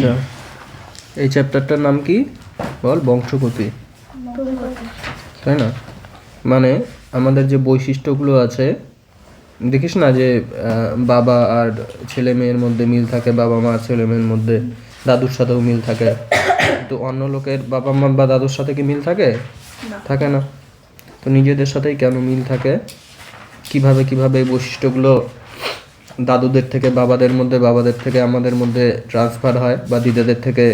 আচ্ছা, এই চ্যাপ্টারটার নাম কি বল? বংশগতি, তাই না? মানে আমাদের যে বৈশিষ্ট্যগুলো আছে, দেখিস না যে বাবা আর ছেলে মেয়ের মধ্যে মিল থাকে, বাবা মা আর ছেলে মেয়ের মধ্যে, দাদুর সাথেও মিল থাকে। তো অন্য লোকের বাবা মা বা দাদুর সাথে কি মিল থাকে? থাকে না। তো নিজেদের সাথেই কেন মিল থাকে, কিভাবে কিভাবে এই বৈশিষ্ট্যগুলো দাদুদের থেকে বাবাদের মধ্যে, বাবাদের থেকে আমাদের মধ্যে ট্রান্সফার হয়, বা দিদাদের থেকে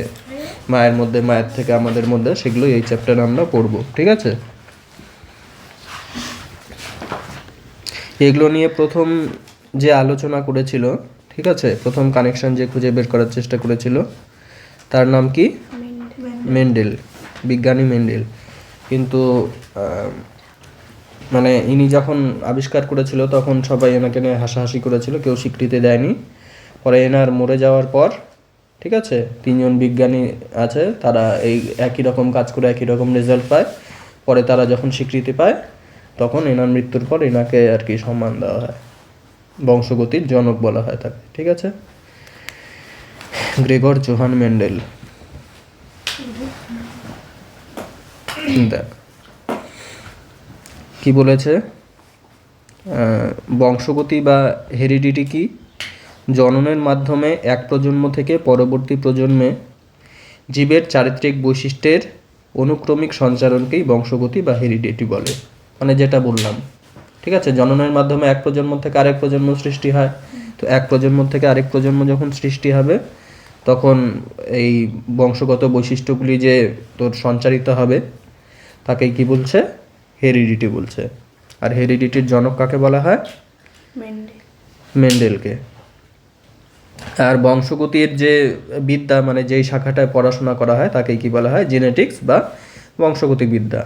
মায়ের মধ্যে, মায়ের থেকে আমাদের মধ্যে, সেগুলো এই চ্যাপ্টারে আমরা পড়বো। ঠিক আছে? এগুলো নিয়ে প্রথম যে আলোচনা করেছিল, ঠিক আছে, প্রথম কানেকশন যে খুঁজে বের করার চেষ্টা করেছিল, তার নাম কি? মেন্ডেল, বিজ্ঞানী মেন্ডেল। কিন্তু মানে ইনি যখন আবিষ্কার করেছিল তখন সবাই এনাকে নিয়ে হাসাহাসি করেছিল, কেউ স্বীকৃতি দেয়নি। পরে এনার মরে যাওয়ার পর, ঠিক আছে, তিনজন বিজ্ঞানী আছে, তারা এই একই রকম কাজ করে একই রকম রেজাল্ট পায়। পরে তারা যখন স্বীকৃতি পায়, তখন এনার মৃত্যুর পর এনাকে আর কি সম্মান দেওয়া হয়, বংশগতির জনক বলা হয় তাকে। ঠিক আছে? Gregor Johann Mendel. দেখ কি বলেছে, বংশগতি বা হেরিডিটি কি? জননের মাধ্যমে এক প্রজন্ম থেকে পরবর্তী প্রজন্মে জীবের চারিত্রিক বৈশিষ্ট্যের অনুক্রমিক সঞ্চারণকেই বংশগতি বা হেরিডিটি বলে। মানে যেটা বললাম, ঠিক আছে, জননের মাধ্যমে এক প্রজন্ম থেকে আরেক প্রজন্ম সৃষ্টি হয়। তো এক প্রজন্ম থেকে আরেক প্রজন্ম যখন সৃষ্টি হবে, তখন এই বংশগত বৈশিষ্ট্যগুলি যে তোর সঞ্চারিত হবে, তাকেই কি বলছে? হেরিডিটি বলছে। আর হেরিডিটির জনক কাকে বলা হয়? মেন্ডেলকে। আর বংশগতির যে বিদ্যা, মানে যেই শাখাটায় পড়াশোনা করা হয়, তাকেই কি বলা হয়? জেনেটিক্স বা বংশগতি বিদ্যা।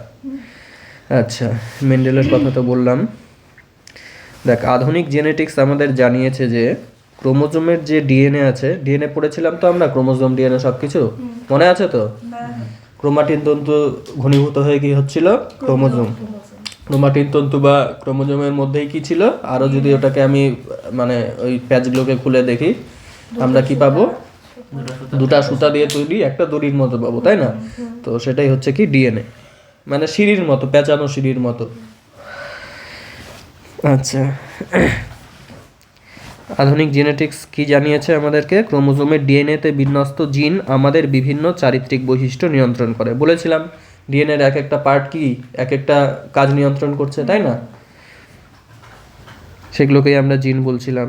আচ্ছা, মেন্ডেলের কথা তো বললাম। দেখ, আধুনিক জেনেটিক্স আমাদের জানিয়েছে যে ক্রোমোজোমের যে ডিএনএ আছে, ডিএনএ পড়েছিলাম তো আমরা, ক্রোমোজোম ডিএনএ সব কিছু মনে আছে তো? ক্রোমাটিন তন্তু ঘনীভূত হয়ে কি হচ্ছিল? ক্রোমোজোম। ক্রোমাটিন তন্তু বা ক্রোমোজোমের মধ্যেই কি ছিল? আরও যদি ওটাকে আমি মানে ওই প্যাচগুলোকে খুলে দেখি, আমরা কি পাবো? দুটা সুতা দিয়ে তৈরি একটা দড়ির মতো পাবো, তাই না? তো সেটাই হচ্ছে কি ডিএনএ, মানে সিঁড়ির মতো, পেঁচানো সিঁড়ির মতো। আচ্ছা, আধুনিক জেনেটিক্স কি জানিয়েছে আমাদেরকে? ক্রোমোজোমের ডিএনএতে বিন্যস্ত জিন আমাদের বিভিন্ন চারিত্রিক বৈশিষ্ট্য নিয়ন্ত্রণ করে। বলেছিলাম ডিএনএর এক একটা পার্ট কি এক একটা কাজ নিয়ন্ত্রণ করছে, তাই না? সেগুলোকেই আমরা জিন বলছিলাম।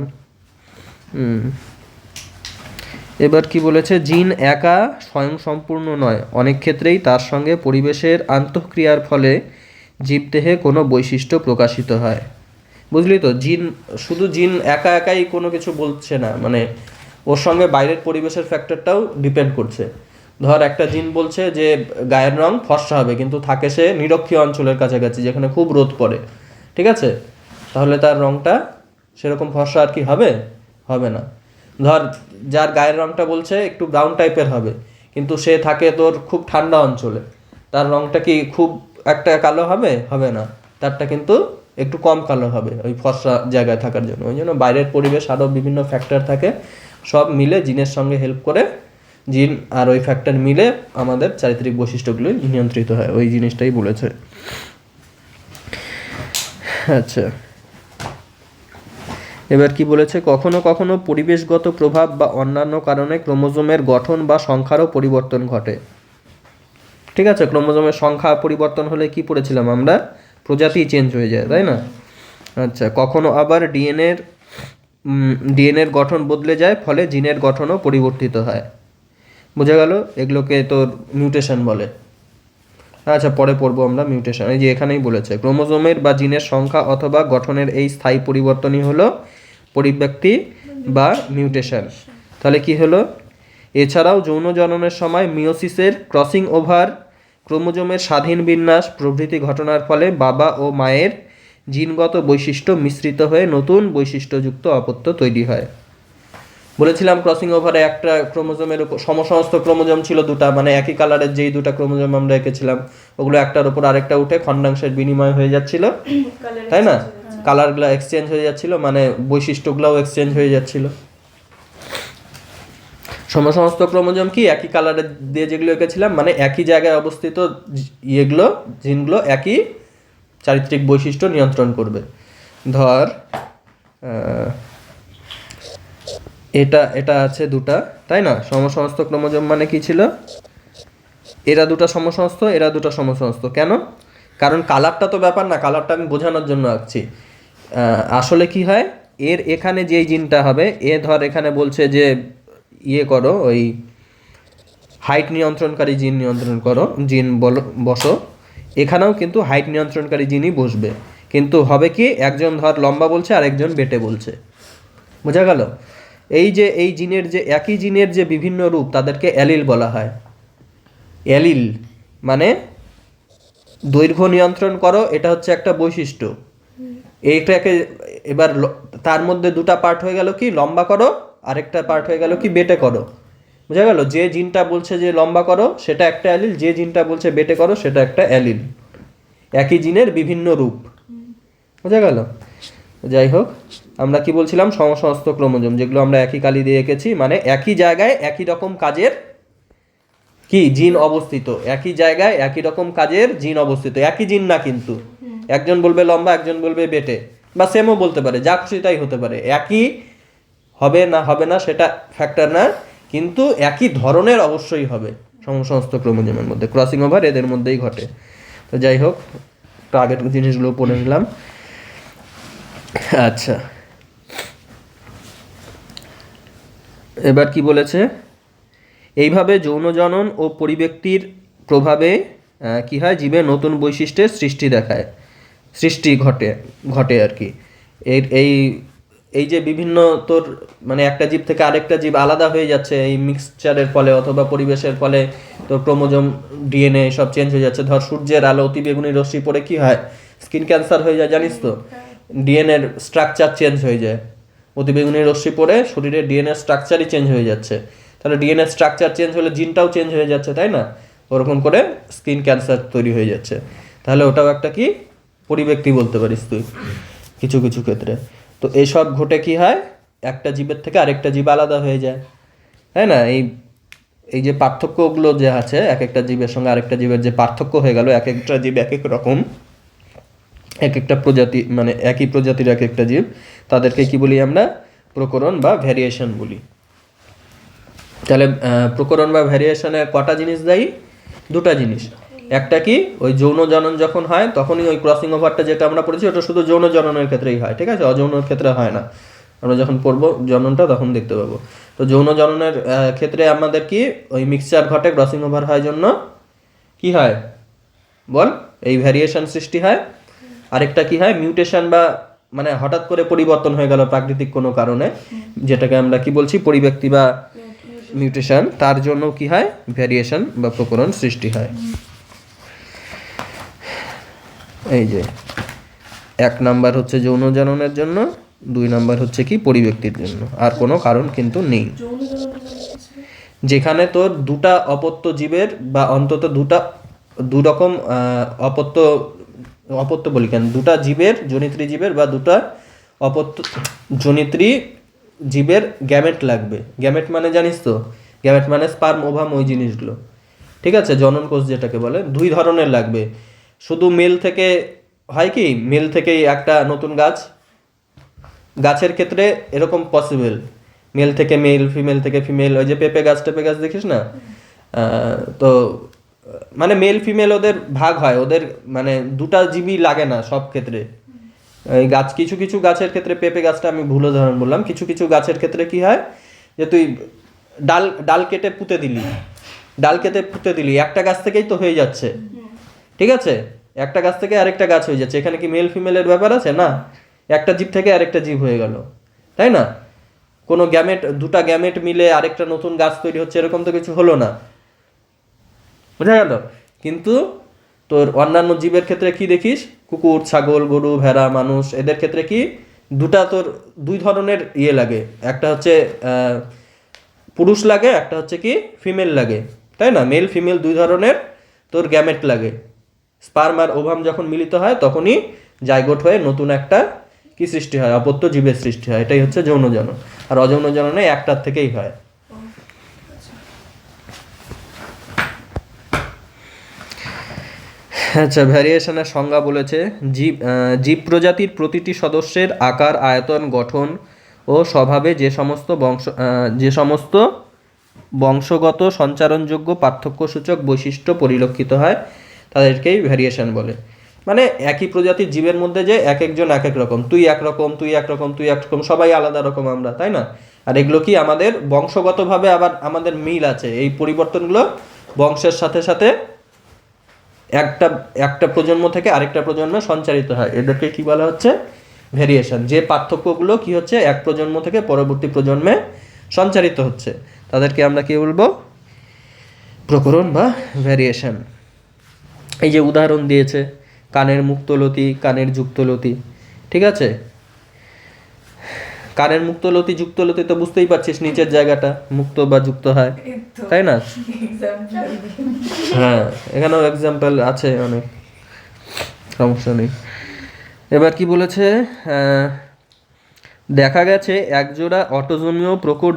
এবার কি বলেছে? জিন একা স্বয়ংসম্পূর্ণ নয়, অনেক ক্ষেত্রেই তার সঙ্গে পরিবেশের আন্তঃক্রিয়ার ফলে জীবদেহে কোনো বৈশিষ্ট্য প্রকাশিত হয়। বুঝলি তো? জিন, শুধু জিন একা একাই কোনো কিছু বলছে না, মানে ওর সঙ্গে বাইরের পরিবেশের ফ্যাক্টরটাও ডিপেন্ড করছে। ধর একটা জিন বলছে যে গায়ের রং ফর্সা হবে, কিন্তু থাকে সে নিরক্ষীয় অঞ্চলের কাছাকাছি যেখানে খুব রোদ পড়ে, ঠিক আছে, তাহলে তার রংটা সেরকম ফর্সা আর কি হবে? হবে না। ধর যার গায়ের রংটা বলছে একটু ব্রাউন টাইপের হবে, কিন্তু সে থাকে তোর খুব ঠান্ডা অঞ্চলে, তার রংটা কি খুব একটা কালো হবে? হবে না, তারটা কিন্তু একটু কম কালো হবে ওই ফর্সা জায়গায় থাকার জন্য। ওই জন্য বাইরের পরিবেশ আরও বিভিন্ন ফ্যাক্টর থাকে, সব মিলে জিনের সঙ্গে হেল্প করে। জিন আর ওই ফ্যাক্টর মিলে আমাদের চারিত্রিক বৈশিষ্ট্যগুলো নিয়ন্ত্রিত হয়, ওই জিনিসটাই বলেছে। আচ্ছা, এবার কি বলেছে? কখনো কখনো পরিবেশগত প্রভাব বা অন্যান্য কারণে ক্রোমোজোমের গঠন বা সংখ্যারও পরিবর্তন ঘটে। ঠিক আছে, ক্রোমোজোমের সংখ্যা পরিবর্তন হলে কি পড়েছিলাম আমরা? প্রজাতি চেঞ্জ হয়ে যায়, তাই না? আচ্ছা, কখনো আবার ডিএনএর গঠন বদলে যায়, ফলে জিনের গঠনও পরিবর্তিত হয়। বোঝা গেল? এগুলোকে তোর মিউটেশন বলে। আচ্ছা, পরে পড়বো আমরা মিউটেশন। এই যে এখানেই বলেছে ক্রোমোজোমের বা জিনের সংখ্যা অথবা গঠনের এই স্থায়ী পরিবর্তনই হলো পরিব্যক্তি বা মিউটেশন। তাহলে কি হলো? এছাড়াও যৌন জননের সময় মিওসিসের ক্রসিং ওভার, ক্রোমোজোমের স্বাধীন বিন্যাস প্রভৃতি ঘটনার ফলে বাবা ও মায়ের জিনগত বৈশিষ্ট্য মিশ্রিত হয়ে নতুন বৈশিষ্ট্যযুক্ত অপত্য তৈরি হয়। বলেছিলাম ক্রসিং ওভারে একটা ক্রোমোজোমের উপর সমসমস্ত ক্রোমোজোম ছিল দুটা, মানে একই কালারের যেই দুটা ক্রোমোজোম আমরা এঁকেছিলাম, ওগুলো একটার উপর আরেকটা উঠে খণ্ডাংশের বিনিময় হয়ে যাচ্ছিল, তাই না? কালারগুলো এক্সচেঞ্জ হয়ে যাচ্ছিল, মানে বৈশিষ্ট্যগুলোও এক্সচেঞ্জ হয়ে যাচ্ছিল। সমসমস্ত ক্রোমোজোম কি একই কালারে দিয়ে যেগুলো এঁকেছিলাম, মানে একই জায়গায় অবস্থিত ইয়েগুলো জিনগুলো একই চারিত্রিক বৈশিষ্ট্য নিয়ন্ত্রণ করবে। ধর এটা এটা আছে দুটা, তাই না? সমসমস্ত ক্রোমোজোম মানে কি ছিল? এরা দুটো সমসমস্ত, এরা দুটো সমসমস্ত। কেন? কারণ কালারটা তো ব্যাপার না, কালারটা আমি বোঝানোর জন্য আঁকছি। আসলে কি হয়, এর এখানে যেই জিনটা হবে, এ ধর এখানে বলছে যে ইয়ে করো, ওই হাইট নিয়ন্ত্রণকারী জিন নিয়ন্ত্রণ করো, জিন বসো, এখানেও কিন্তু হাইট নিয়ন্ত্রণকারী জিনই বসবে। কিন্তু হবে কি, একজন ধর লম্বা বলছে আর একজন বেটে বলছে, বোঝা গেল? এই যে এই জিনের যে একই জিনের যে বিভিন্ন রূপ, তাদেরকে অ্যালিল বলা হয়। অ্যালিল মানে দৈর্ঘ্য নিয়ন্ত্রণ করো, এটা হচ্ছে একটা বৈশিষ্ট্য। এইটাকে এবার তার মধ্যে দুটা পার্ট হয়ে গেল কি, লম্বা করো, আরেকটা পার্ট হয়ে গেল কি, বেটে করো। বোঝা গেল? যে জিনটা বলছে যে লম্বা করো সেটা একটা অ্যালিল, যে জিনটা বলছে বেটে করো সেটা একটা অ্যালিল। একই জিনের বিভিন্ন রূপ, বোঝা গেল? যাই হোক, আমরা কি বলছিলাম, সমসমস্ত ক্রোমোজোম যেগুলো আমরা একই কালি দিয়ে এঁকেছি, মানে একই জায়গায় একই রকম কাজের কি জিন অবস্থিত, একই জায়গায় একই রকম কাজের জিন অবস্থিত। একই জিন না কিন্তু, একজন বলবে লম্বা, একজন বলবে বেটে, বা সেমও বলতে পারে, যা খুশি তাই হতে পারে। একই হবে না সেটা ফ্যাক্টর না, কিন্তু একই ধরনের অবশ্যই হবে সমস্ত ক্রোমোজোমের মধ্যে। ক্রসিং ওভার এদের মধ্যেই ঘটে। তো যাই হোক, তো আগের জিনিসগুলো পড়ে নিলাম। আচ্ছা, এবার কি বলেছে, এইভাবে যৌন জনন ও পরিব্যক্তির প্রভাবে কি হয়, জীবের নতুন বৈশিষ্ট্যের সৃষ্টি ঘটে আর কি। এই এই যে বিভিন্ন তোর মানে একটা জীব থেকে আরেকটা জীব আলাদা হয়ে যাচ্ছে এই মিক্সচারের ফলে অথবা পরিবেশের ফলে, তোর ক্রোমোজোম ডিএনএ সব চেঞ্জ হয়ে যাচ্ছে। ধর সূর্যের আলো অতিবেগুনি রশ্মি পড়ে কি হয়, স্কিন ক্যান্সার হয়ে যায়, জানিস তো? ডিএনএর স্ট্রাকচার চেঞ্জ হয়ে যায়, অতিবেগুনি রশ্মি পড়ে শরীরের ডিএনএ স্ট্রাকচারই চেঞ্জ হয়ে যাচ্ছে। তাহলে ডিএনএ স্ট্রাকচার চেঞ্জ হলে জিনটাও চেঞ্জ হয়ে যাচ্ছে, তাই না? ওরকম করে স্কিন ক্যান্সার তৈরি হয়ে যাচ্ছে। তাহলে ওটাও একটা কি পরিব্যক্তি বলতে পারিস তুই কিছু কিছু ক্ষেত্রে। তো এইসব ঘটে কি হয়, একটা জীবের থেকে আরেকটা জীব আলাদা হয়ে যায়, তাই না? এই যে পার্থক্যগুলো যে আছে, এক একটা জীবের সঙ্গে আরেকটা জীবের যে পার্থক্য হয়ে গেল, এক একটা জীব এক এক রকম, এক একটা প্রজাতি, মানে একই প্রজাতির এক একটা জীব, তাদেরকে কি বলি আমরা, প্রকরণ বা ভ্যারিয়েশন বলি। তাহলে প্রকরণ বা ভ্যারিয়েশনে কটা জিনিস দায়ী? দুটা জিনিস। একটা কি, ওই যৌন জনন যখন হয় তখনই ওই ক্রসিং ওভারটা যেটা আমরা পড়েছি, ওটা শুধু যৌন জননের ক্ষেত্রেই হয়, ঠিক আছে? অযৌনের ক্ষেত্রে হয় না। আমরা যখন পড়বো জননটা তখন দেখতে পাবো। তো যৌন জননের ক্ষেত্রে আমাদের কি ওই মিক্সচার ঘটে, ক্রসিং ওভার হয় জন্য কি হয় বল, এই ভ্যারিয়েশন সৃষ্টি হয়। আরেকটা কি হয়, মিউটেশন, বা মানে হঠাৎ করে পরিবর্তন হয়ে গেল প্রাকৃতিক কোনো কারণে, যেটাকে আমরা কি বলছি, পরিব্যক্তি বা মিউটেশন, তার জন্য কি হয়, ভ্যারিয়েশন বা প্রকরণ সৃষ্টি হয়। এই যে 1 নাম্বার হচ্ছে যৌন জননের জন্য, 2 নাম্বার হচ্ছে কি পরিব্যক্তির জন্য, আর কোনো কারণ কিন্তু নেই। যেখানে তোর দুটা অপত্য জীবের বা অন্তত দু রকম অপত্য বলি কেন, দুটা জীবের, জনিত্রী জীবের বা দুটা অপত্য জনিত্রী জীবের গ্যামেট লাগবে। গ্যামেট মানে জানিস তো, গ্যামেট মানে স্পার্ম, ওভাম, ওই জিনিসগুলো, ঠিক আছে? জনন কোষ যেটাকে বলে, 2 ধরনের লাগবে। শুধু মেল থেকে হয় কি, মেল থেকেই একটা নতুন গাছের ক্ষেত্রে এরকম পসিবল, মেল থেকে মেল, ফিমেল থেকে ফিমেল। ওই যে পেঁপে গাছ দেখিস না, তো মানে মেল ফিমেল ওদের ভাগ হয়, ওদের মানে দুটা জীবই লাগে না সব ক্ষেত্রে। এই গাছ, কিছু কিছু গাছের ক্ষেত্রে, পেঁপে গাছটা আমি ভুল উদাহরণ বললাম, কিছু কিছু গাছের ক্ষেত্রে কি হয়, যে তুই ডাল কেটে পুঁতে দিলি, একটা গাছ থেকেই তো হয়ে যাচ্ছে, ঠিক আছে? একটা গাছ থেকে আরেকটা গাছ হয়ে যাচ্ছে, এখানে কি মেল ফিমেলের ব্যাপার আছে? না, একটা জীব থেকে আরেকটা জীব হয়ে গেল, তাই না? কোনো দুটা গ্যামেট মিলে আরেকটা নতুন গাছ তৈরি হচ্ছে, এরকম তো কিছু হলো না, বোঝা গেল? কিন্তু তোর অন্যান্য জীবের ক্ষেত্রে কি দেখিস, কুকুর, ছাগল, গরু, ভেড়া, মানুষ, এদের ক্ষেত্রে কি তোর 2 ধরনের ইয়ে লাগে, একটা হচ্ছে পুরুষ লাগে, একটা হচ্ছে কি ফিমেল লাগে, তাই না? মেল ফিমেল 2 ধরনের তোর গ্যামেট লাগে। স্পার্ম আর ওভাম যখন মিলিত হয় তখনই জাইগোট হয়ে নতুন একটা কি সৃষ্টি হয়, অপত্য জীবের সৃষ্টি হয়। এটাই হচ্ছে যৌন জনন। আর অযৌন জননে একটার থেকেই হয়। আচ্ছা, ভ্যারিয়েশনের সংজ্ঞা বলেছে জীব প্রজাতির প্রতিটি সদস্যের আকার, আয়তন, গঠন ও স্বভাবে যে সমস্ত বংশগত সঞ্চারণযোগ্য পার্থক্যসূচক বৈশিষ্ট্য পরিলক্ষিত হয় তাদেরকেই ভ্যারিয়েশন বলে। মানে একই প্রজাতির জীবের মধ্যে যে এক একজন এক এক রকম, তুই একরকম, তুই একরকম, তুই একরকম, সবাই আলাদা রকম আমরা, তাই না? আর এগুলো কি আমাদের বংশগতভাবে আবার আমাদের মিল আছে, এই পরিবর্তনগুলো বংশের সাথে সাথে একটা একটা প্রজন্ম থেকে আরেকটা প্রজন্মে সঞ্চারিত হয়, এদেরকে কি বলা হচ্ছে? ভেরিয়েশন। যে পার্থক্যগুলো কি হচ্ছে এক প্রজন্ম থেকে পরবর্তী প্রজন্মে সঞ্চারিত হচ্ছে তাদেরকে আমরা কি বলবো? প্রকরণ বা ভেরিয়েশন। এই যে উদাহরণ দিয়েছে, কানের মুক্তলতি, কানের যুক্তলতি, ঠিক আছে? কানের মুক্তলতি যুক্তলতি তো বুঝতেই পারছিস, নিচের জায়গাটা মুক্ত বা যুক্ত হয়, তাই না? হ্যাঁ, এখানেও এক্সাম্পল আছে অনেক, সমস্যা নেই। এবার কি বলেছে? দেখা গেছে একজোড়া অটোজোমীয় প্রকট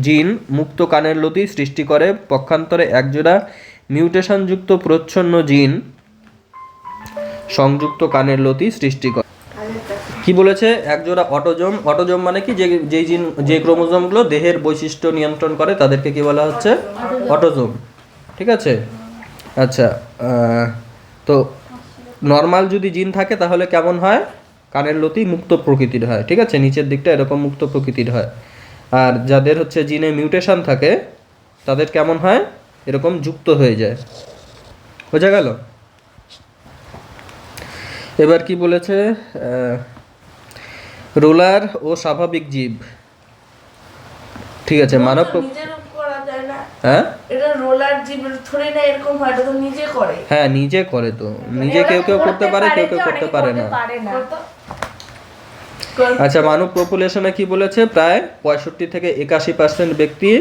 জিন মুক্ত কানের লতি সৃষ্টি করে, পক্ষান্তরে একজোড়া মিউটেশনযুক্ত প্রচ্ছন্ন জিন সংযুক্ত কানের লতি সৃষ্টি করে। কি বলেছে? একজোড়া অটোজোম মানে কি? যে ক্রোমোজোমগুলো দেহের বৈশিষ্ট্য নিয়ন্ত্রণ করে তাদেরকে কি বলা হচ্ছে? অটোজোম, ঠিক আছে? আচ্ছা, তো নর্মাল যদি জিন থাকে তাহলে কেমন হয়? কানের লতি মুক্ত প্রকৃতির হয়, ঠিক আছে? নিচের দিকটা এরকম মুক্ত প্রকৃতির হয়। আর যাদের হচ্ছে জিনে মিউটেশন থাকে তাদের কেমন হয়? এরকম যুক্ত হয়ে যায়। বোঝা গেল? এবার কি বলেছে? রোলার ও স্বাভাবিক জীব, ঠিক আছে? মানব হ্যাঁ, এটা রোলার জীবের থোড়ি না এরকম হয়, এটা তো নিজে করে। হ্যাঁ, নিজে করে তো, নিজে কেউ কেউ করতে পারে, কেউ কেউ করতে পারে না। আচ্ছা, মানব পপুলেশনে কি বলেছে? প্রায় 65 থেকে 81% ব্যক্তির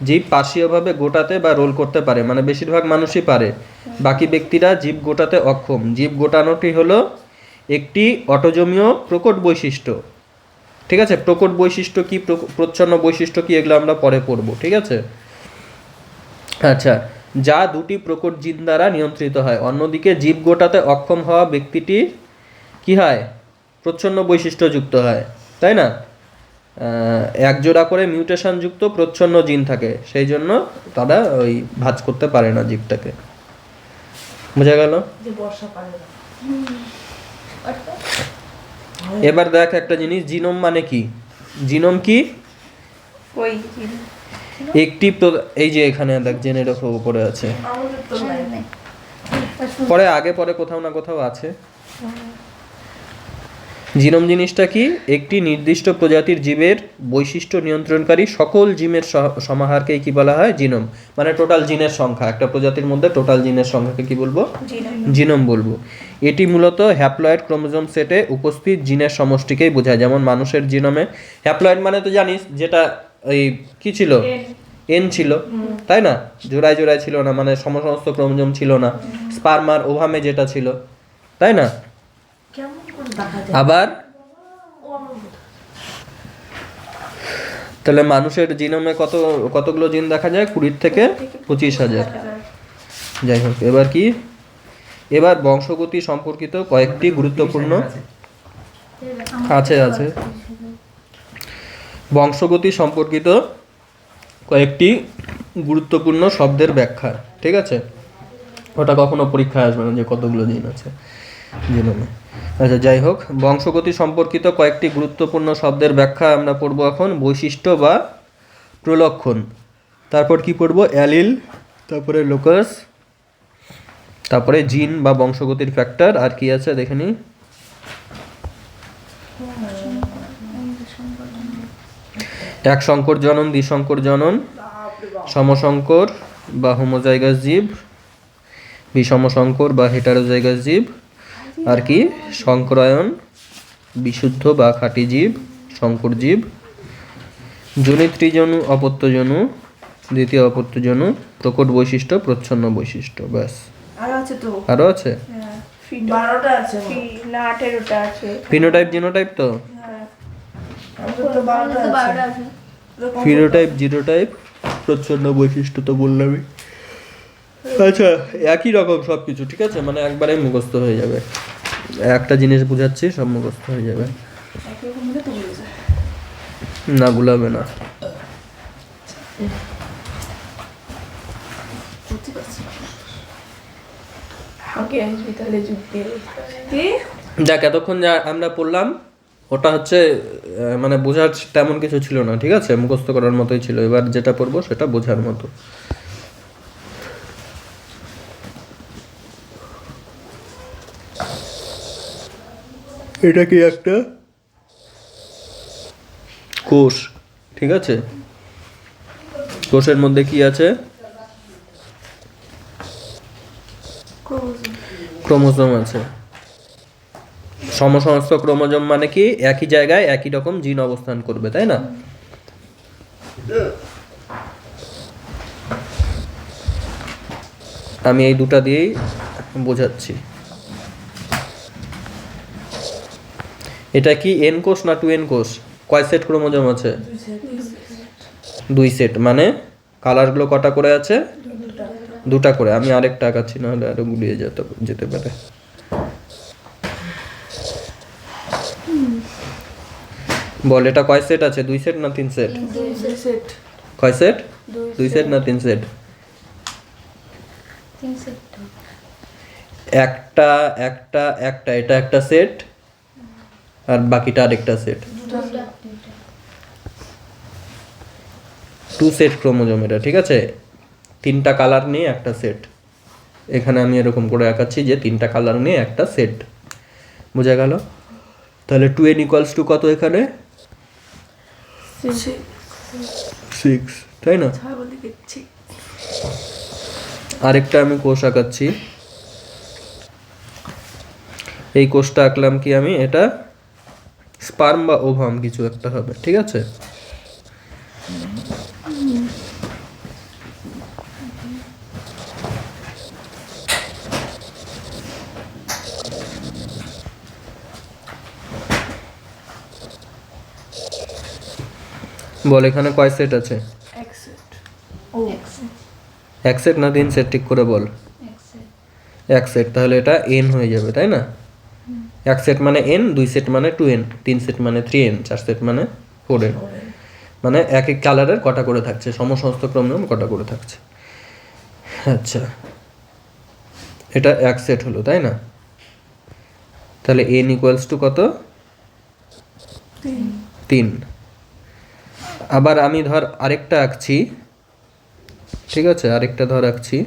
জীব পার্শ্বীয়ভাবে গোটাতে বা রোল করতে পারে, মানে বেশিরভাগ মানুষই পারে, বাকি ব্যক্তিরা জীব গোটাতে অক্ষম। জীব গোটানোটি হলো একটি অটোজোমীয় প্রকট বৈশিষ্ট্য, ঠিক আছে? প্রকট বৈশিষ্ট্য কি, প্রচ্ছন্ন বৈশিষ্ট্য কি, এগুলো আমরা পরে পড়বো, ঠিক আছে? আচ্ছা, যা দুটি প্রকট জিন দ্বারা নিয়ন্ত্রিত হয়। অন্যদিকে জীব গোটাতে অক্ষম হওয়া ব্যক্তিটি কি হয়? প্রচ্ছন্ন বৈশিষ্ট্যযুক্ত হয়, তাই না? একজোড়া করে মিউটেশনযুক্ত প্রচ্ছন্ন জিন থাকে, সেই জন্য তারা ওই ভাঁজ করতে পারে না জীবটাকে। বোঝা গেল? এবার দেখ একটা জিনিস, জিনোম মানে কি? জিনোম কি? একটি এই যে এখানে দেখ, জেনে রাখো, উপরে আছে, পরে আগে পরে কোথাও না কোথাও আছে। জিনোম জিনিসটা কি? একটি নির্দিষ্ট প্রজাতির জীবের বৈশিষ্ট্য নিয়ন্ত্রণকারী সকল জিনের সমাহারকেই কি বলা হয়? জিনোম। মানে টোটাল জিনের সংখ্যা, একটা প্রজাতির মধ্যে টোটাল জিনের সংখ্যাকে কি বলবো? জিনোম বলবো। এটি মূলত হ্যাপ্লয়েড ক্রোমোজোম সেটে উপস্থিত জিনের সমষ্টিকেই বোঝায়। যেমন মানুষের জিনোমে হ্যাপ্লয়েড মানে তো জানিস, যেটা ওই কি ছিল? এন ছিল, তাই না? জোড়ায় জোড়ায় ছিল না, মানে সমস্ত ক্রোমোজোম ছিল না। স্পার্মার ওভামে যেটা ছিল, তাই না? আবার তাহলে মানুষের জিনোমে কতগুলো জিন দেখা যায়? 20 থেকে 25,000। যাই হোক, এবার কি? এবার বংশগতি সম্পর্কিত কয়েকটি গুরুত্বপূর্ণ আছে বংশগতি সম্পর্কিত কয়েকটি গুরুত্বপূর্ণ শব্দের ব্যাখ্যা, ঠিক আছে? ওটা কখনো পরীক্ষায় আসবে না যে কতগুলো জিন আছে জিনোমে। আচ্ছা, যাই হোক, বংশগতি সম্পর্কিত কয়েকটি গুরুত্বপূর্ণ শব্দের ব্যাখ্যা আমরা পড়বো এখন। বৈশিষ্ট্য বা প্রলক্ষণ, তারপর কি পড়বো? অ্যালিল, তারপরে লোকাস, তারপরে জিন বা বংশগতির ফ্যাক্টর, আর কি আছে দেখে নি। এক সংকর জনন, দ্বিসংকর জনন, সমসংকর বা হোমোজাইগাস জীব, বিষম সংকর বা হেটারোজাইগাস জীব, আর কি সংকরায়ন, বিশুদ্ধ বা খাঁটি জীব, সংকর জীব, জনিত্রিজনু, অপত্যজনু, দ্বিতীয় অপত্যজনু, প্রকট বৈশিষ্ট্য, প্রচ্ছন্ন বৈশিষ্ট্য। ব্যাস, আরো আছে 12টা আছে না 18টা আছে। ফিনোটাইপ জিনোটাইপ তো ফিনোটাইপ জিনোটাইপ প্রচ্ছন্ন বৈশিষ্ট্য তো বললামই। আচ্ছা, একই রকম সব কিছু, ঠিক আছে, মানে একবারে মুখস্থ হয়ে যাবে। একটা জিনিস বুঝাচ্ছি, সব মুখস্থ হয়ে যাবে। না, গুলাবে না। যাক, এতক্ষণ যা আমরা পড়লাম ওটা হচ্ছে মানে বোঝার তেমন কিছু ছিল না, ঠিক আছে, মুখস্থ করার মতোই ছিল। এবার যেটা পড়বো সেটা বোঝার মতো। এটা কি একটা কোষ, ঠিক আছে। কোষের মধ্যে কি আছে? ক্রোমোজোম আছে। সমসমস্ত ক্রোমোজোম মানে কি একই জায়গায় একই রকম জিন অবস্থান করবে, তাই না? আমি এই দুটা দিয়েই বোঝাচ্ছি। এটা কি এন কোষ না 2n কোষ? কয় সেট ক্রোমোজোম আছে? 2 সেট। মানে কালারগুলো কটা করে আছে? দুটা করে। আমি আরেকটা আঁকাচ্ছি, নাহলে আরো গুলিয়ে যেতে পারে। বল, এটা কয় সেট আছে? 2 সেট না 3 সেট? কয় সেট? 2 সেট না 3 সেট? একটা একটা একটা, এটা একটা সেট আর বাকিটা আরেকটা সেট। 2 সেট ক্রোমোজোম এটা, ঠিক আছে। 3টা কালার নিয়ে একটা সেট। এখানে আমি এরকম করে আঁকাচ্ছি যে 3টা কালার নিয়ে একটা সেট। বোঝা গেল? তাহলে 2n ইকুয়ালস টু কত এখানে? 6, তাই না? আরেকটা আমি কোষ আঁকাচ্ছি। এই কোষটা আঁকলাম কি আমি, এটা স্পার্ম বা ওভাম কিছু একটা হবে, ঠিক আছে। বল, এখানে কয় সেট আছে? এক সেট না 3 সেট? ঠিক করে বল। এক সেট। তাহলে এটা n হয়ে যাবে, তাই না? এক সেট মানে n, 2 সেট মানে 2n, 3 সেট মানে 3n, 4 সেট মানে 4n। মানে এক এক কালারের কটা করে থাকছে, সমসমস্ত ক্রোমোজোম কটা করে থাকছে। আচ্ছা, এটা এক সেট হলো, তাই না? তাহলে n ইকুয়ালস টু কত? 3। আবার আমি ধর আরেকটা আঁকছি, ঠিক আছে, আরেকটা ধর আঁকছি।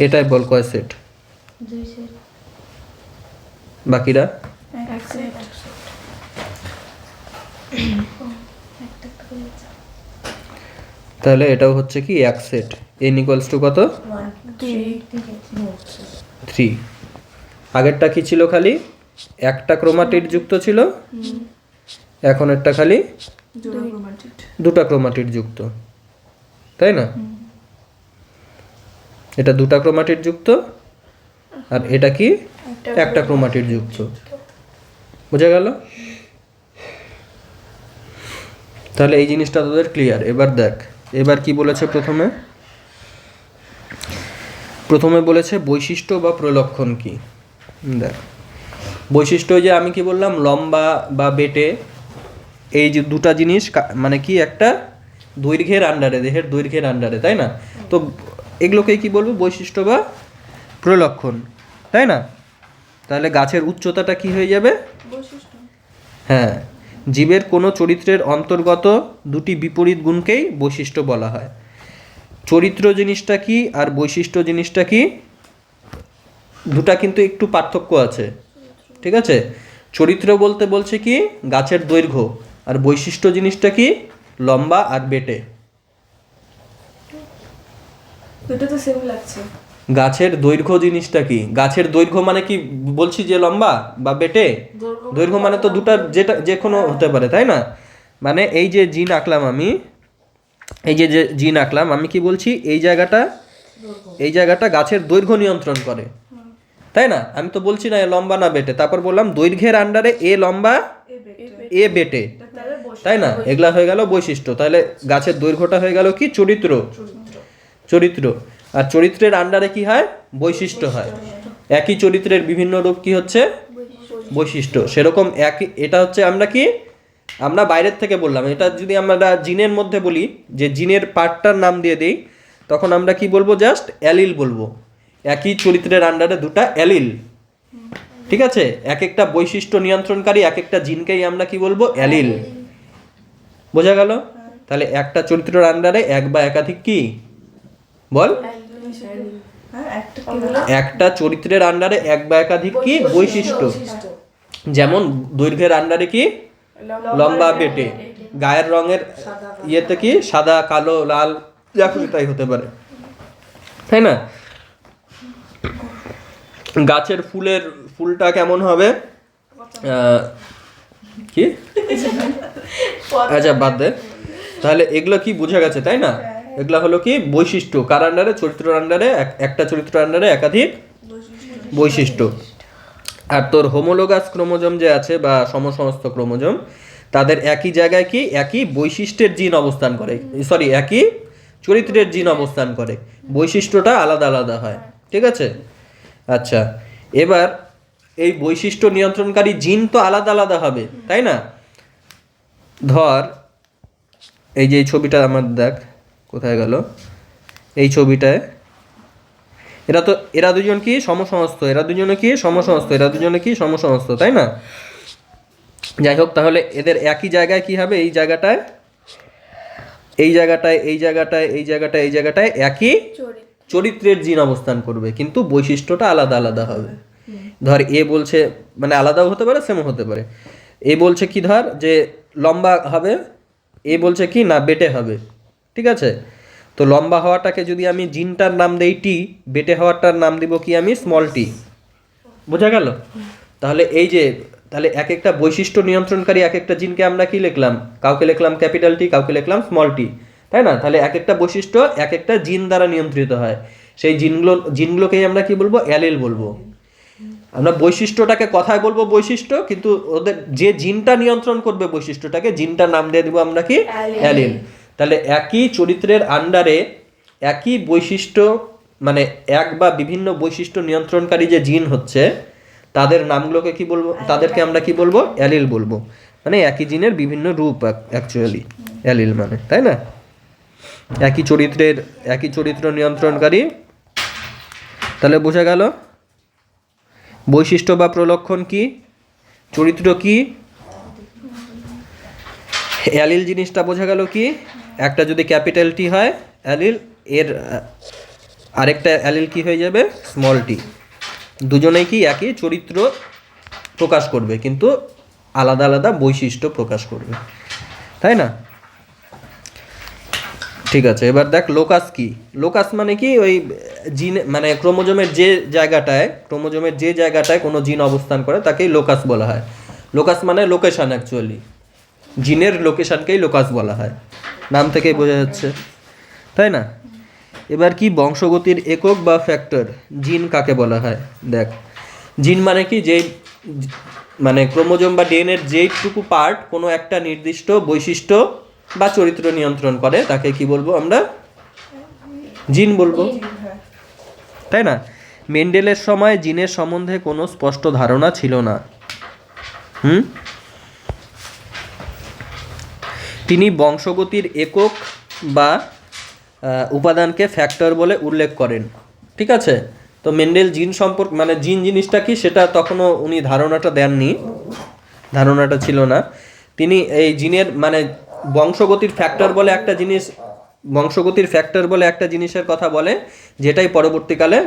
এটাই বল কয় সেট? 2 সেট। বাকিরা? এক সেট। তাহলে এটাও হচ্ছে কি এক সেট। n ইকুয়ালস টু কত? 3। আগেরটা কি ছিল? খালি একটা ক্রোমাটিড যুক্ত ছিল, এখন একটা খালি দুটা ক্রোমাটিড যুক্ত, তাই না? এটা দুটা ক্রোমাটিড যুক্ত আর এটা কি একটা ক্রোমাটিড যুক্ত। বোঝা গেল? তাহলে এই জিনিসটা তোদের ক্লিয়ার। এবার দেখ, এবার কি বলেছে প্রথমে বলেছে বৈশিষ্ট্য বা প্রলক্ষণ কি। দেখ, বৈশিষ্ট্য যে আমি কি বললাম, লম্বা বা বেটে, এই যে দুটা জিনিস মানে কি একটা দৈর্ঘ্যের আন্ডারে, দেহের দৈর্ঘ্যের আন্ডারে, তাই না? তো এগুলোকেই কি বলবো? বৈশিষ্ট্য বা প্রলক্ষণ, তাই না? তাহলে গাছের উচ্চতাটা কি হয়ে যাবে? হ্যাঁ, জীবের কোনো চরিত্রের অন্তর্গত দুটি বিপরীত গুণকেই বৈশিষ্ট্য বলা হয়। চরিত্র জিনিসটা কি আর বৈশিষ্ট্য জিনিসটা কি, দুটা কিন্তু একটু পার্থক্য আছে, ঠিক আছে। চরিত্র বলতে বলছে কি গাছের দৈর্ঘ্য, আর বৈশিষ্ট্য জিনিসটা কি লম্বা আর বেটে। দুটো তো সেম লাগছে। গাছের দৈর্ঘ্য জিনিসটা কি? গাছের দৈর্ঘ্য মানে কি বলছি যে লম্বা বা বেটে? দৈর্ঘ্য মানে তো দুটা, যেটা যে কোনো হতে পারে, তাই না? মানে এই যে জিন আঁকলাম আমি, এই যে জিন আঁকলাম, আমি কি বলছি, এই জায়গাটা এই জায়গাটা গাছের দৈর্ঘ্য নিয়ন্ত্রণ করে, তাই না? আমি তো বলছি না এ লম্বা না বেটে, তারপর বললাম দৈর্ঘ্যের আন্ডারে এ লম্বা এ বেটে, তাই না? এগুলা হয়ে গেল বৈশিষ্ট্য। তাহলে গাছের দৈর্ঘ্যটা হয়ে গেল কি? চরিত্র। চরিত্র। আর চরিত্রের আন্ডারে কি হয়? বৈশিষ্ট্য হয়। একই চরিত্রের বিভিন্ন রূপ কি হচ্ছে? বৈশিষ্ট্য। সেরকম একই, এটা হচ্ছে আমরা বাইরের থেকে বললাম। এটা যদি আমরা জিনের মধ্যে বলি, যে জিনের পার্টটার নাম দিয়ে দিই, তখন আমরা কি বলবো? জাস্ট অ্যালিল বলবো। একই চরিত্রের আন্ডারে দুটা অ্যালিল, ঠিক আছে? এক একটা বৈশিষ্ট্য নিয়ন্ত্রণকারী এক একটা জিনকেই আমরা কি বলবো? অ্যালিল। বোঝা গেল? তাহলে একটা চরিত্রের আন্ডারে এক বা একাধিক কি বল? একটা চরিত্রের আন্ডারে এক বা একাধিক কি বৈশিষ্ট্য? যেমন দৈর্ঘ্যের আন্ডারে কি? লম্বা বেটে। গায়ের রঙের ইয়েতে কি? সাদা, কালো, লাল, যা খুশি তাই হতে পারে, তাই না? গাছের ফুলটা কেমন হবে? কি? আচ্ছা বাদ দে। তাহলে এগুলো কি বোঝা গেছে, তাই না? এগুলা হলো কি? বৈশিষ্ট্য। কার আন্ডারে? চরিত্র আন্ডারে একটা চরিত্র আন্ডারে একাধিক বৈশিষ্ট্য। আর তোর হোমোলোগাস ক্রোমোজোম যে আছে বা সমসমস্ত ক্রোমোজোম, তাদের একই জায়গায় কি একই বৈশিষ্ট্যের জিন অবস্থান করে, সরি একই চরিত্রের জিন অবস্থান করে, বৈশিষ্ট্যটা আলাদা আলাদা হয়, ঠিক আছে? আচ্ছা, এবার এই বৈশিষ্ট্য নিয়ন্ত্রণকারী জিন তো আলাদা আলাদা হবে, তাই না? ধর এই যে এই ছবিটা আমার দেখ, কোথায় গেল এই ছবিটায়? এরা দুজন কি সমসমস্ত, এরা দুজনে কি সমসমস্ত, এরা দুজনে কি সমসমস্ত, তাই না? যাই হোক, তাহলে এদের একই জায়গায় কি হবে? এই জায়গাটায়, এই জায়গাটায়, এই জায়গাটায়, এই জায়গাটায়, এই জায়গাটায় একই চরিত্রের জিন অবস্থান করবে, কিন্তু বৈশিষ্ট্যটা আলাদা আলাদা হবে। ধর এ বলছে, মানে আলাদাও হতে পারে সেমও হতে পারে। এ বলছে কি ধর যে লম্বা হবে, এ বলছে কি না বেটে হবে, ঠিক আছে? তো লম্বা হওয়াটাকে যদি আমি জিনটার নাম দেই টি, বেটে হওয়াটার নাম দিব কি আমি? Small tea. বোঝা গেল? তাহলে এই যে, তাহলে এক একটা বৈশিষ্ট্য নিয়ন্ত্রণকারী এক একটা জিনকে আমরা কি লিখলাম? কাউকে লিখলাম ক্যাপিটাল টি, কাউকে লিখলাম স্মল টি, তাই না? তাহলে এক একটা বৈশিষ্ট্য এক একটা জিন দ্বারা নিয়ন্ত্রিত হয়। সেই জিনগুলোকেই আমরা কি বলবো? অ্যালিল বলবো। আমরা বৈশিষ্ট্যটাকে কথায় বলবো বৈশিষ্ট্য, কিন্তু ওদের যে জিনটা নিয়ন্ত্রণ করবে বৈশিষ্ট্যটাকে, জিনটার নাম দিয়ে দিব আমরা কি? অ্যালিল। তাহলে একই চরিত্রের আন্ডারে একই বৈশিষ্ট্য, মানে এক বা বিভিন্ন বৈশিষ্ট্য নিয়ন্ত্রণকারী যে জিন হচ্ছে, তাদের নামগুলোকে কি বলবো? তাদেরকে আমরা কি বলবো? অ্যালিল বলবো। মানে একই জিনের বিভিন্ন রূপ অ্যাকচুয়ালি অ্যালিল মানে, তাই না? একই চরিত্র নিয়ন্ত্রণকারী। তাহলে বোঝা গেল বৈশিষ্ট্য বা প্রলক্ষণ কি, চরিত্র কি, অ্যালিল জিনিসটা বোঝা গেল কি? একটা যদি ক্যাপিটাল টি হয় অ্যালিল, এর আরেকটা অ্যালিল কি হয়ে যাবে? Small tea. দুজনেই কি একই চরিত্র প্রকাশ করবে, কিন্তু আলাদা আলাদা বৈশিষ্ট্য প্রকাশ করবে, তাই না? ঠিক আছে, এবার দেখ লোকাস কি? লোকাস মানে কি? ওই জিন, মানে ক্রোমোজোমের যে জায়গাটায় কোনো জিন অবস্থান করে তাকেই লোকাস বলা হয়। লোকাস মানে লোকেশন, অ্যাকচুয়ালি জিনের লোকেশনকেই লোকাস বলা হয়, নাম থেকেই বোঝা যাচ্ছে, তাই না? এবার কি বংশগতির একক বা ফ্যাক্টর, জিন কাকে বলা হয়? দেখ, জিন মানে কি? মানে ক্রোমোজোম বা ডিএনএর যেইটুকু পার্ট কোনো একটা নির্দিষ্ট বৈশিষ্ট্য বা চরিত্র নিয়ন্ত্রণ করে, তাকে কি বলবো আমরা? জিন বলবো, তাই না? মেন্ডেলের সময় জিনের সম্বন্ধে কোনো স্পষ্ট ধারণা ছিল না। তিনি বংশগতির একক বা উপাদানকে ফ্যাক্টর বলে উল্লেখ করেন, ঠিক আছে? তো মেন্ডেল জিন সম্পর্কে, মানে জিন জিনিসটা কি সেটা তখনও উনি ধারণাটা দেননি, ধারণাটা ছিল না। তিনি এই জিনের মানে বংশগতির ফ্যাক্টর বলে একটা জিনিসের কথা বলে, যেটাই পরবর্তীকালে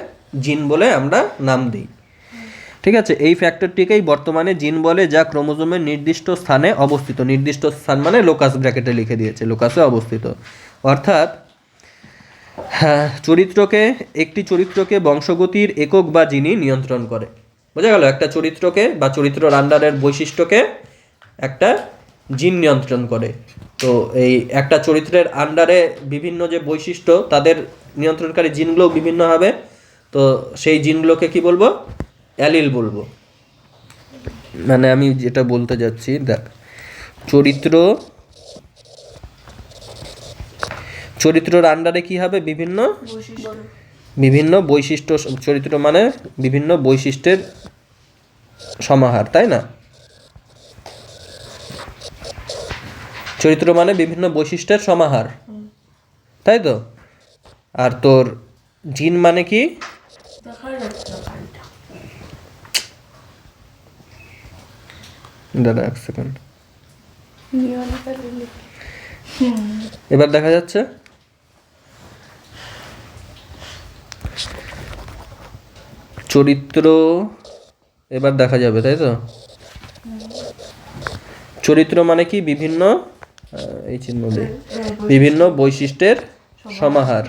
জিন বলে আমরা নাম দিই, ঠিক আছে? এই ফ্যাক্টরটিকেই বর্তমানে জিন বলে, যা ক্রোমোজোমের নির্দিষ্ট স্থানে অবস্থিত। নির্দিষ্ট স্থান মানে লোকাস, ব্র্যাকেটে লিখে দিয়েছে, লোকাসে অবস্থিত। অর্থাৎ একটি চরিত্রকে বংশগতির একক বা জিনই নিয়ন্ত্রণ করে। বোঝা গেল? একটা চরিত্রকে বা চরিত্রের আন্ডারের বৈশিষ্ট্যকে একটা জিন নিয়ন্ত্রণ করে। তো এই একটা চরিত্রের আন্ডারে বিভিন্ন যে বৈশিষ্ট্য তাদের নিয়ন্ত্রণকারী জিনগুলোও বিভিন্ন হবে। তো সেই জিনগুলোকে কি বলবো? অ্যালিল বলবো। মানে আমি যেটা বলতে যাচ্ছি, দেখ, চরিত্রর আন্ডারে কি হবে? বিভিন্ন বৈশিষ্ট্য। চরিত্র মানে বিভিন্ন বৈশিষ্ট্যের সমাহার, তাই না? চরিত্র মানে বিভিন্ন বৈশিষ্ট্যের সমাহার, তাই তো? আর তোর জিন মানে কি? দাঁড়া এক সেকেন্ড, এবার দেখা যাচ্ছে। চরিত্র এবার দেখা যাবে, তাই তো? চরিত্র মানে কি? বিভিন্ন এই চিহ্ন দিয়ে বিভিন্ন বৈশিষ্ট্যের সমাহার,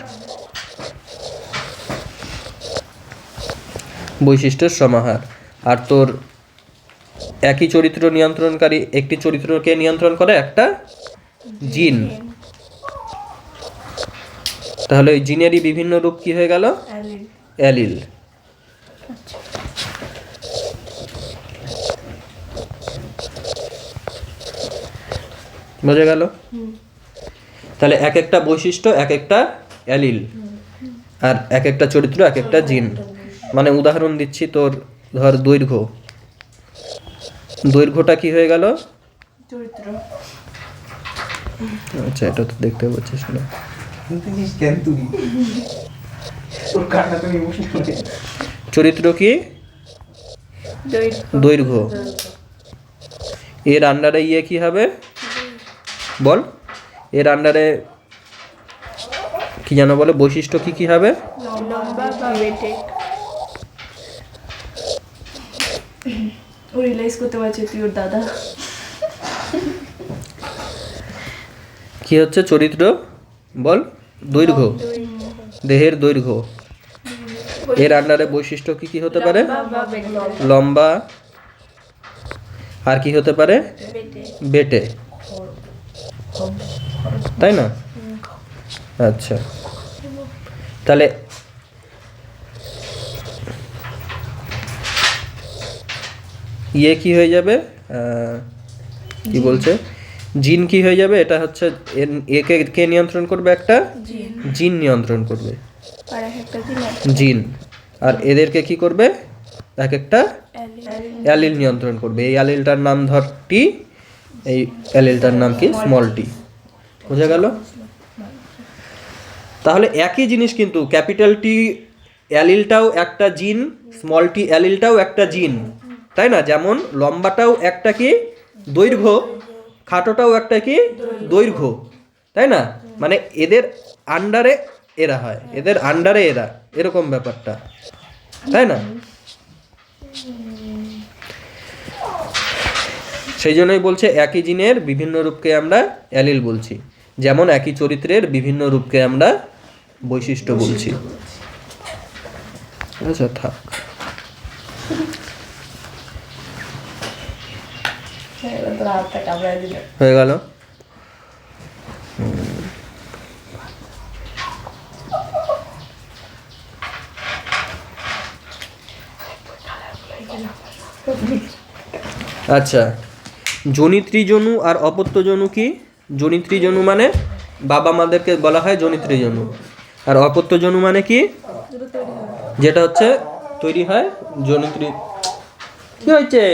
বৈশিষ্ট্যের সমাহার। আর তোর একই চরিত্র নিয়ন্ত্রণকারী একটি চরিত্রকে নিয়ন্ত্রণ করে একটা জিন। তাহলে ওই জিনেরই বিভিন্ন রূপ কি হয়ে গেল? অ্যালিল। বোঝা গেল? তাহলে এক একটা বৈশিষ্ট্য এক একটা অ্যালিল, আর এক একটা চরিত্র এক একটা জিন। মানে উদাহরণ দিচ্ছি, তোর ধর দৈর্ঘ্যটা কি হয়ে গেল? চরিত্র। আচ্ছা, এটা তো দেখতে পাচ্ছিস না। চরিত্র কি? দৈর্ঘ্য। এর আন্ডারে ইয়ে কি হবে বল? এর আন্ডারে কি যেন বলে? বৈশিষ্ট্য কি কি হবে? ও রিয়েলাইজ করতে পারছে তুই ওর দাদা। কি হচ্ছে চরিত্র? বল। দৈর্ঘ্য, দেহের দৈর্ঘ্য। এর আন্ডারে বৈশিষ্ট্য কি কি হতে পারে? লম্বা। আর কি হতে পারে? বেটে, তাই না? আচ্ছা, তাহলে ইয়ে কি হয়ে যাবে? কি বলছে? জিন কি হয়ে যাবে? এটা হচ্ছে একে কে নিয়ন্ত্রণ করবে? একটা জিন নিয়ন্ত্রণ করবে, জিন। আর এদেরকে কি করবে? এক একটা অ্যালিল নিয়ন্ত্রণ করবে। এই অ্যালিলটার নাম ধর টি, এই অ্যালিলটার নাম কি? Small tea. বোঝা গেল? তাহলে একই জিনিস কিন্তু ক্যাপিটাল টি অ্যালিলটাও একটা জিন, স্মল টি অ্যালিলটাও একটা জিন, তাই না? যেমন লম্বাটাও একটা কি? দৈর্ঘ্য। খাটোটাও একটা কি? দৈর্ঘ্য, তাই না? মানে এদের আন্ডারে এরা হয়, এদের আন্ডারে এরা, এরকম ব্যাপারটা, তাই না? সেই জন্যই বলছে একই জিনের বিভিন্ন রূপকে আমরা অ্যালিল বলছি। যেমন একই চরিত্রের বিভিন্ন রূপকে আমরা বৈশিষ্ট্য বলছি। আচ্ছা, থাক। হয়ে গেল? আচ্ছা, জনিত্রিজনু আর অপত্যজনু কি? জনিত্রিজনু মানে বাবা মাদেরকে বলা হয় জনিত্রিজনু। আর অপত্যজনু মানে কি? যেটা হচ্ছে তৈরি হয় জনিত্রি। কি হয়েছে?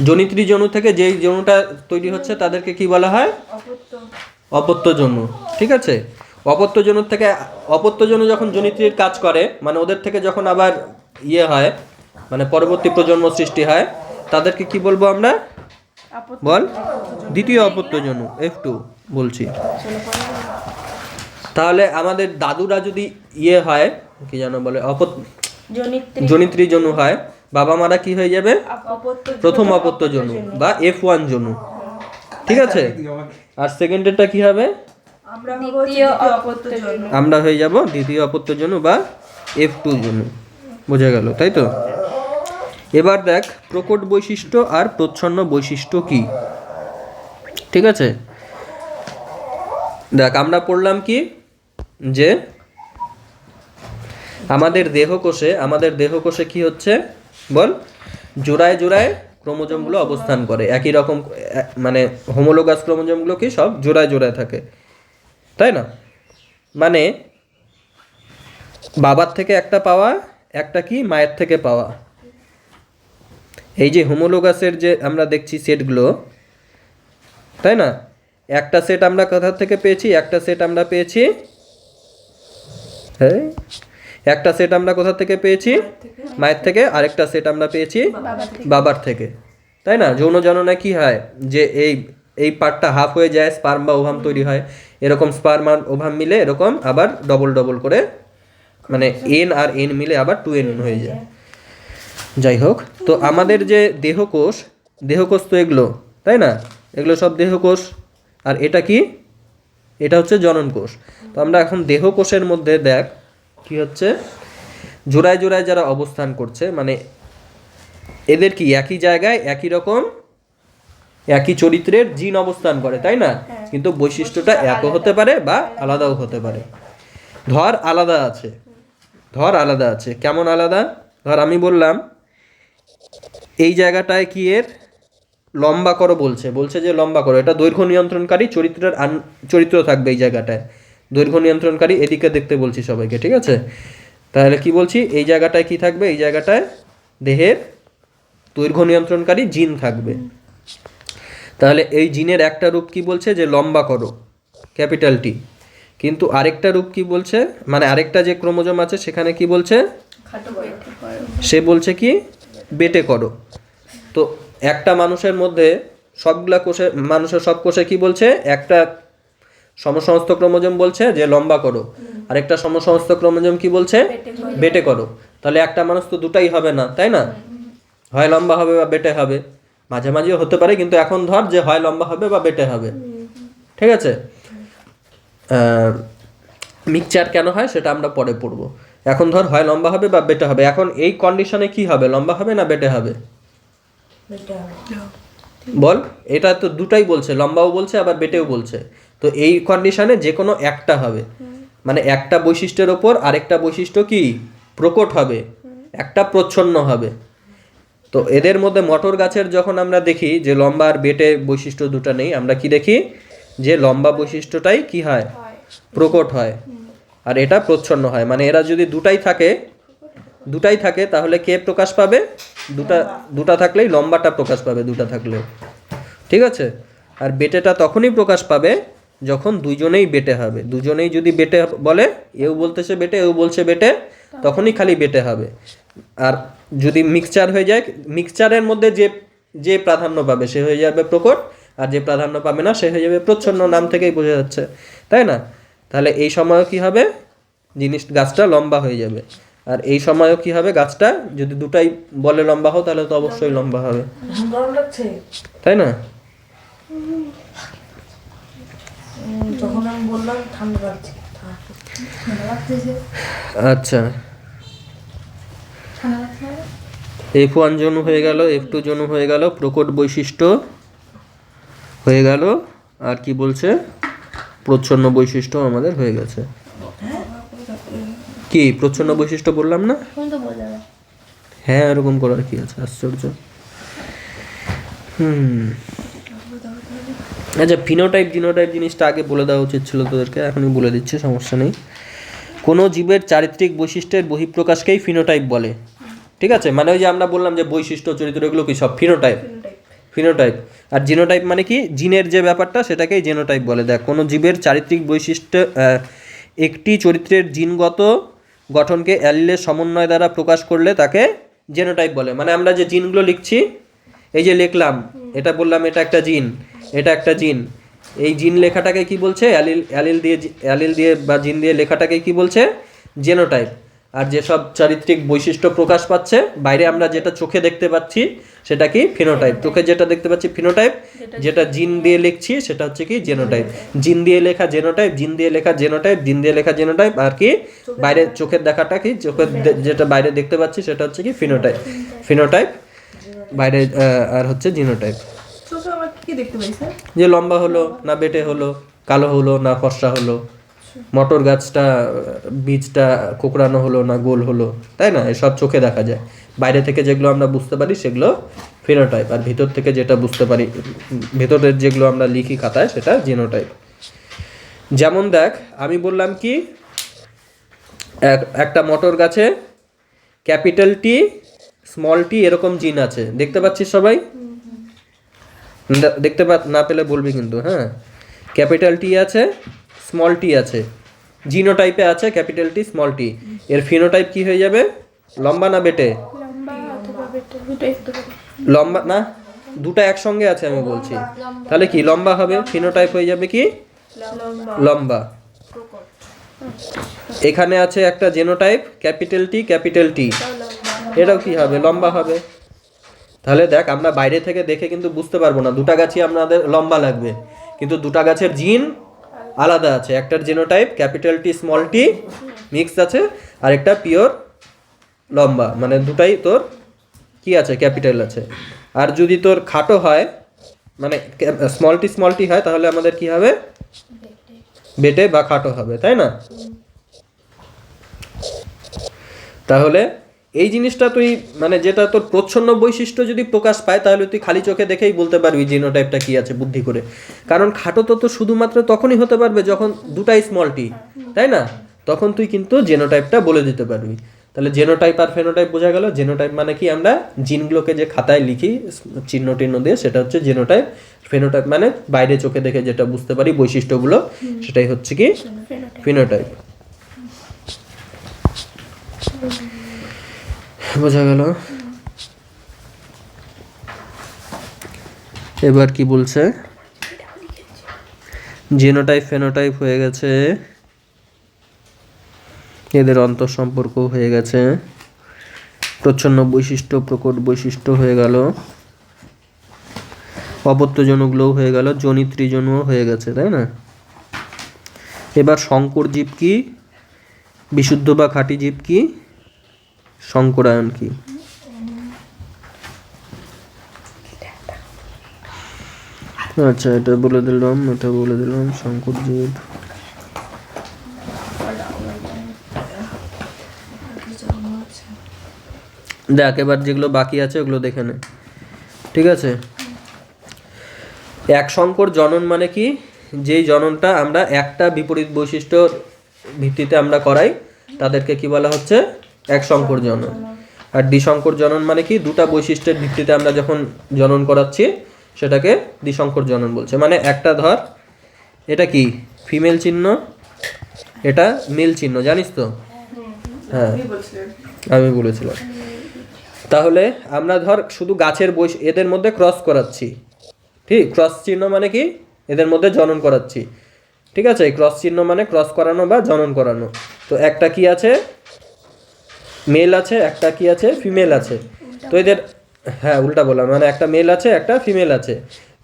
জনিত্রিজনু থেকে যেই জনুটা তৈরি হচ্ছে তাদেরকে কি বলা হয়? অপত্যজনু। ঠিক আছে? অপত্যজনু থেকে অপত্যজনু যখন জনিত্রীর কাজ করে, মানে ওদের থেকে যখন আবার ইয়ে হয়, মানে পরবর্তী প্রজন্ম সৃষ্টি হয়, তাদেরকে কি বলবো আমরা? বল। দ্বিতীয় অপত্যজনু, F2 বলছি। তাহলে আমাদের দাদুরা যদি ইয়ে হয়, কি যেন বলে, জনিত্রিজনু হয়, বাবা মারা কি হয়ে যাবে? প্রথম অপত্যজনু বা F1 জনু। ঠিক আছে? আর সেকেন্ডেরটা কি হবে? আমরা হয়ে যাব দ্বিতীয় অপত্যজনু বা F2 জনু। বোঝা গেল, তাই তো? এবার দেখ প্রকট বৈশিষ্ট্য আর প্রচ্ছন্ন বৈশিষ্ট্য কি, ঠিক আছে। দেখ আমরা পড়লাম কি যে আমাদের দেহকোষে কি হচ্ছে বল, জোড়ায় জোড়ায় ক্রোমোজোমগুলো অবস্থান করে একই রকম, মানে হোমোলোগাস ক্রোমোজোমগুলো কি সব জোড়ায় জোড়ায় থাকে, তাই না? মানে বাবার থেকে একটা পাওয়া, একটা কি মায়ের থেকে পাওয়া। এই যে হোমোলোগাসের যে আমরা দেখছি সেটগুলো, তাই না, একটা সেট আমরা কোথা থেকে পেয়েছি, একটা সেট আমরা পেয়েছি, হ্যাঁ একটা সেট আমরা কোথা থেকে পেয়েছি, মায়ের থেকে, আরেকটা সেট আমরা পেয়েছি বাবার থেকে, তাই না? যৌন জননে কি হয় যে এই পার্টটা হাফ হয়ে যায়, স্পার্ম বা ওভাম তৈরি হয়, এরকম স্পার্ম আর ওভাম মিলে এরকম আবার ডবল ডবল করে, মানে এন আর এন মিলে আবার 2n হয়ে যায়। যাই হোক, তো আমাদের যে দেহকোষ তো এগুলো, তাই না, এগুলো সব দেহকোষ। আর এটা কি, এটা হচ্ছে জনন কোষ। তো আমরা এখন দেহকোষের মধ্যে দেখ কি হচ্ছে, জোড়ায় জোড়ায় যারা অবস্থান করছে, মানে এদের কি একই জায়গায় একই রকম একই চরিত্রের জিন অবস্থান করে, তাই না, কিন্তু বৈশিষ্ট্যটা একও হতে পারে বা আলাদাও হতে পারে। ধর আলাদা আছে, কেমন আলাদা? ধর আমি বললাম এই জায়গাটায় কি এর লম্বা করো বলছে যে লম্বা করো, এটা দৈর্ঘ্য নিয়ন্ত্রণকারী চরিত্র থাকবে এই জায়গাটায়, দৈর্ঘ্য নিয়ন্ত্রণকারী, এদিকে দেখতে বলছি সবাইকে, ঠিক আছে। তাহলে কি বলছি, এই জায়গাটায় কি থাকবে, এই জায়গাটায় দেহের দৈর্ঘ্য নিয়ন্ত্রণকারী জিন থাকবে। তাহলে এই জিনের একটা রূপ কি বলছে যে লম্বা করো, ক্যাপিটাল টি, কিন্তু আরেকটা রূপ কি বলছে, মানে আরেকটা যে ক্রোমোজোম আছে সেখানে কি বলছে, সে বলছে কি বেটে করো। তো একটা মানুষের মধ্যে সবগুলা কোষে, মানুষের সব কোষে কি বলছে, একটা সমসমস্ত ক্রোমোজোম বলছে যে লম্বা করো, আর একটা সমসমস্ত ক্রোমোজোম কি বলছে, বেটে করো। তাহলে একটা মানুষ তো দুটাই হবে না, তাই না, হয় লম্বা হবে বা বেটে হবে, মাঝে মাঝেও হতে পারে, কিন্তু এখন ধর যে হয় লম্বা হবে বা বেটে হবে, ঠিক আছে। মিক্সচার কেন হয় সেটা আমরা পরে পড়বো, এখন ধর হয় লম্বা হবে বা বেটে হবে। এখন এই কন্ডিশনে কি হবে, লম্বা হবে না বেটে হবে বল, এটা তো দুটাই বলছে, লম্বাও বলছে আবার বেটেও বলছে। তো এই কন্ডিশনে যে কোনো একটা হবে, মানে একটা বৈশিষ্ট্যের ওপর আরেকটা বৈশিষ্ট্য কি প্রকট হবে, একটা প্রচ্ছন্ন হবে। তো এদের মধ্যে মটর গাছের যখন আমরা দেখি যে লম্বা আর বেটে বৈশিষ্ট্য দুটো নেই, আমরা কি দেখি যে লম্বা বৈশিষ্ট্যটাই কি হয়, প্রকট হয়, আর এটা প্রচ্ছন্ন হয়। মানে এরা যদি দুটাই থাকে তাহলে কে প্রকাশ পাবে, দুটা থাকলেই লম্বাটা প্রকাশ পাবে, দুটা থাকলেও, ঠিক আছে। আর বেটেটা তখনই প্রকাশ পাবে যখন দুইজনেই বেটে হবে, দুজনেই যদি বেটে বলে, এও বলতেছে বেটে এও বলছে বেটে, তখনই খালি বেটে হবে। আর যদি মিক্সচার হয়ে যায়, মিক্সচারের মধ্যে যে প্রাধান্য পাবে সে হয়ে যাবে প্রকট, আর যে প্রাধান্য পাবে না সে হয়ে যাবে প্রচ্ছন্ন, নাম থেকেই বোঝা যাচ্ছে, তাই না। তাহলে এই সময়ও কি হবে, গাছটা লম্বা হয়ে যাবে। আর এই সময়ও কি হবে, গাছটা যদি দুটাই বলে লম্বা হও তাহলে তো অবশ্যই লম্বা হবে, তাই না। যখন আমি বললাম ঠান্ডা লাগছে, আচ্ছা, F1 জনু হয়ে গেল, F2 জনু হয়ে গেল, প্রকট বৈশিষ্ট্য হয়ে গেল, আর কি বলছে, প্রচ্ছন্ন বৈশিষ্ট্য আমাদের হয়ে গেছে। কি প্রচ্ছন্ন বৈশিষ্ট্য বললাম না, হ্যাঁ এরকম করার কি আছে, আশ্চর্য। আচ্ছা, ফিনোটাইপ জিনোটাইপ জিনিসটা আগে বলে দেওয়া উচিত ছিল তোদেরকে, এখনই বলে দিচ্ছি, সমস্যা নেই। কোনো জীবের চারিত্রিক বৈশিষ্ট্যের বহিঃপ্রকাশকেই ফিনোটাইপ বলে, ঠিক আছে। মানে ওই যে আমরা বললাম যে বৈশিষ্ট্য চরিত্র এগুলো কি সব ফিনোটাইপ। আর জিনোটাইপ মানে কি, জিনের যে ব্যাপারটা সেটাকেই জিনোটাইপ বলে। দেখ, কোনো জীবের চারিত্রিক বৈশিষ্ট্য একটি চরিত্রের জিনগত গঠনকে অ্যালিলের সমন্বয় দ্বারা প্রকাশ করলে তাকে জিনোটাইপ বলে। মানে আমরা যে জিনগুলো লিখছি, এই যে লিখলাম, এটা বললাম এটা একটা জিন, এটা একটা জিন, এই জিন লেখাটাকে কি বলছে, অ্যালিল দিয়ে বা জিন দিয়ে লেখাটাকে কি বলছে, জেনোটাইপ। আর যেসব চারিত্রিক বৈশিষ্ট্য প্রকাশ পাচ্ছে বাইরে, আমরা যেটা চোখে দেখতে পাচ্ছি সেটা কি ফিনোটাইপ, চোখে যেটা দেখতে পাচ্ছি ফিনোটাইপ, যেটা জিন দিয়ে লিখছি সেটা হচ্ছে কি জেনোটাইপ। জিন দিয়ে লেখা জেনোটাইপ, জিন দিয়ে লেখা জেনোটাইপ, জিন দিয়ে লেখা জেনোটাইপ, আর কি বাইরে চোখের দেখাটা কি, চোখের যেটা বাইরে দেখতে পাচ্ছি সেটা হচ্ছে কি ফিনোটাইপ। বাইরে আর হচ্ছে জিনোটাইপ। চোখে আমার কি দেখতে পাই স্যার? যে লম্বা হলো না বেটে হলো, কালো হলো না ফর্সা হলো, মটর গাছটা বীজটা কোকড়ানো হলো না গোল হলো, তাই না? এসব চোখে দেখা যায়। বাইরে থেকে যেগুলো আমরা বুঝতে পারি সেগুলো ফিনোটাইপ, আর ভিতর থেকে যেটা বুঝতে পারি, ভেতরের যেগুলো আমরা লিখি খাতায় সেটা জিনোটাইপ। যেমন দেখ, আমি বললাম কি একটা মটর গাছে ক্যাপিটাল টি স্মল টি এরকম জিন আছে, দেখতে পাচ্ছিস সবাই? দেখতে না পেলে বলবি কিন্তু, হ্যাঁ। ক্যাপিটাল টি আছে, স্মল টি আছে, জিনোটাইপে আছে ক্যাপিটাল টি স্মল টি। এর ফিনোটাইপ কি হয়ে যাবে? লম্বা না বেটে? লম্বা না, দুটো একসঙ্গে আছে আমি বলছি। তাহলে কি লম্বা হবে, ফিনোটাইপ হয়ে যাবে কি লম্বা। এখানে আছে একটা জেনোটাইপ ক্যাপিটাল টি, এটাও কি হবে লম্বা হবে। তাহলে দেখ, আমরা বাইরে থেকে দেখে কিন্তু বুঝতে পারবো না, দুটা গাছই আমাদের লম্বা লাগবে, কিন্তু দুটা গাছের জিন আলাদা আছে। একটার genotype capital T small tea mix আছে, আর একটা পিওর লম্বা, মানে দুটাই তোর কি আছে, ক্যাপিটাল আছে। আর যদি তোর খাটো হয়, মানে স্মল টি হয়, তাহলে আমাদের কি হবে, বেটে বা খাটো হবে, তাই না? তাহলে এই জিনিসটা তুই মানে যেটা তোর প্রচ্ছন্ন বৈশিষ্ট্য যদি প্রকাশ পায়, তাহলে তুই খালি চোখে দেখেই বলতে পারবি জিনোটাইপটা কি আছে বুদ্ধি করে। কারণ খাটো তো শুধুমাত্র তখনই হতে পারবে যখন দুটাই স্মল টি, তাই না? তখন তুই কিন্তু জেনোটাইপটা বলে দিতে পারবি। তাহলে জেনোটাইপ আর ফেনোটাইপ বোঝা গেল। জেনোটাইপ মানে কি, আমরা জিনগুলোকে যে খাতায় লিখি চিহ্ন টিহ্ন দিয়ে, সেটা হচ্ছে জেনোটাইপ। ফেনোটাইপ মানে বাইরে চোখে দেখে যেটা বুঝতে পারি বৈশিষ্ট্যগুলো, সেটাই হচ্ছে কি ফিনোটাইপ। বোঝা গেল? এবার কি বলছে, জিনোটাইপ ফেনোটাইপ হয়ে গেছে, এদের অন্তঃসম্পর্ক হয়ে গেছে, প্রচ্ছন্ন বৈশিষ্ট্য প্রকট বৈশিষ্ট্য হয়ে গেল, অপত্যজনকগুলোও হয়ে গেল, জনিত ত্রিজনুও হয়ে গেছে, তাই না? এবার সংকর জীব কি, বিশুদ্ধ বা খাঁটি জীব কি, সংকরায়ন কি? আচ্ছা, এটা বলে দিলাম, সংকর জীব। দেখ, এবার যেগুলো বাকি আছে ওগুলো দেখে নে, ঠিক আছে? এক সংকর জনন মানে কি, যেই জননটা আমরা একটা বিপরীত বৈশিষ্ট্যর ভিত্তিতে আমরা করাই, তাদেরকে কি বলা হচ্ছে, এক সংকর জনন। আর দ্বিসংকর জনন মানে কি, দুটা বৈশিষ্ট্যের ভিত্তিতে আমরা যখন জনন করাচ্ছি সেটাকে দ্বিসংকর জনন বলছে। মানে একটা ধর, এটা কি ফিমেল চিহ্ন, এটা মেল চিহ্ন, জানিস তো? হ্যাঁ, আমি বলেছিলাম। তাহলে আমরা ধর শুধু গাছের এদের মধ্যে ক্রস করাচ্ছি, ঠিক? ক্রস চিহ্ন মানে কি, এদের মধ্যে জনন করাচ্ছি, ঠিক আছে? ক্রস চিহ্ন মানে ক্রস করানো বা জনন করানো। তো একটা কি আছে, মেল আছে, একটা কি আছে, ফিমেল আছে। তো এদের, হ্যাঁ উল্টা বললাম, মানে একটা মেল আছে একটা ফিমেল আছে।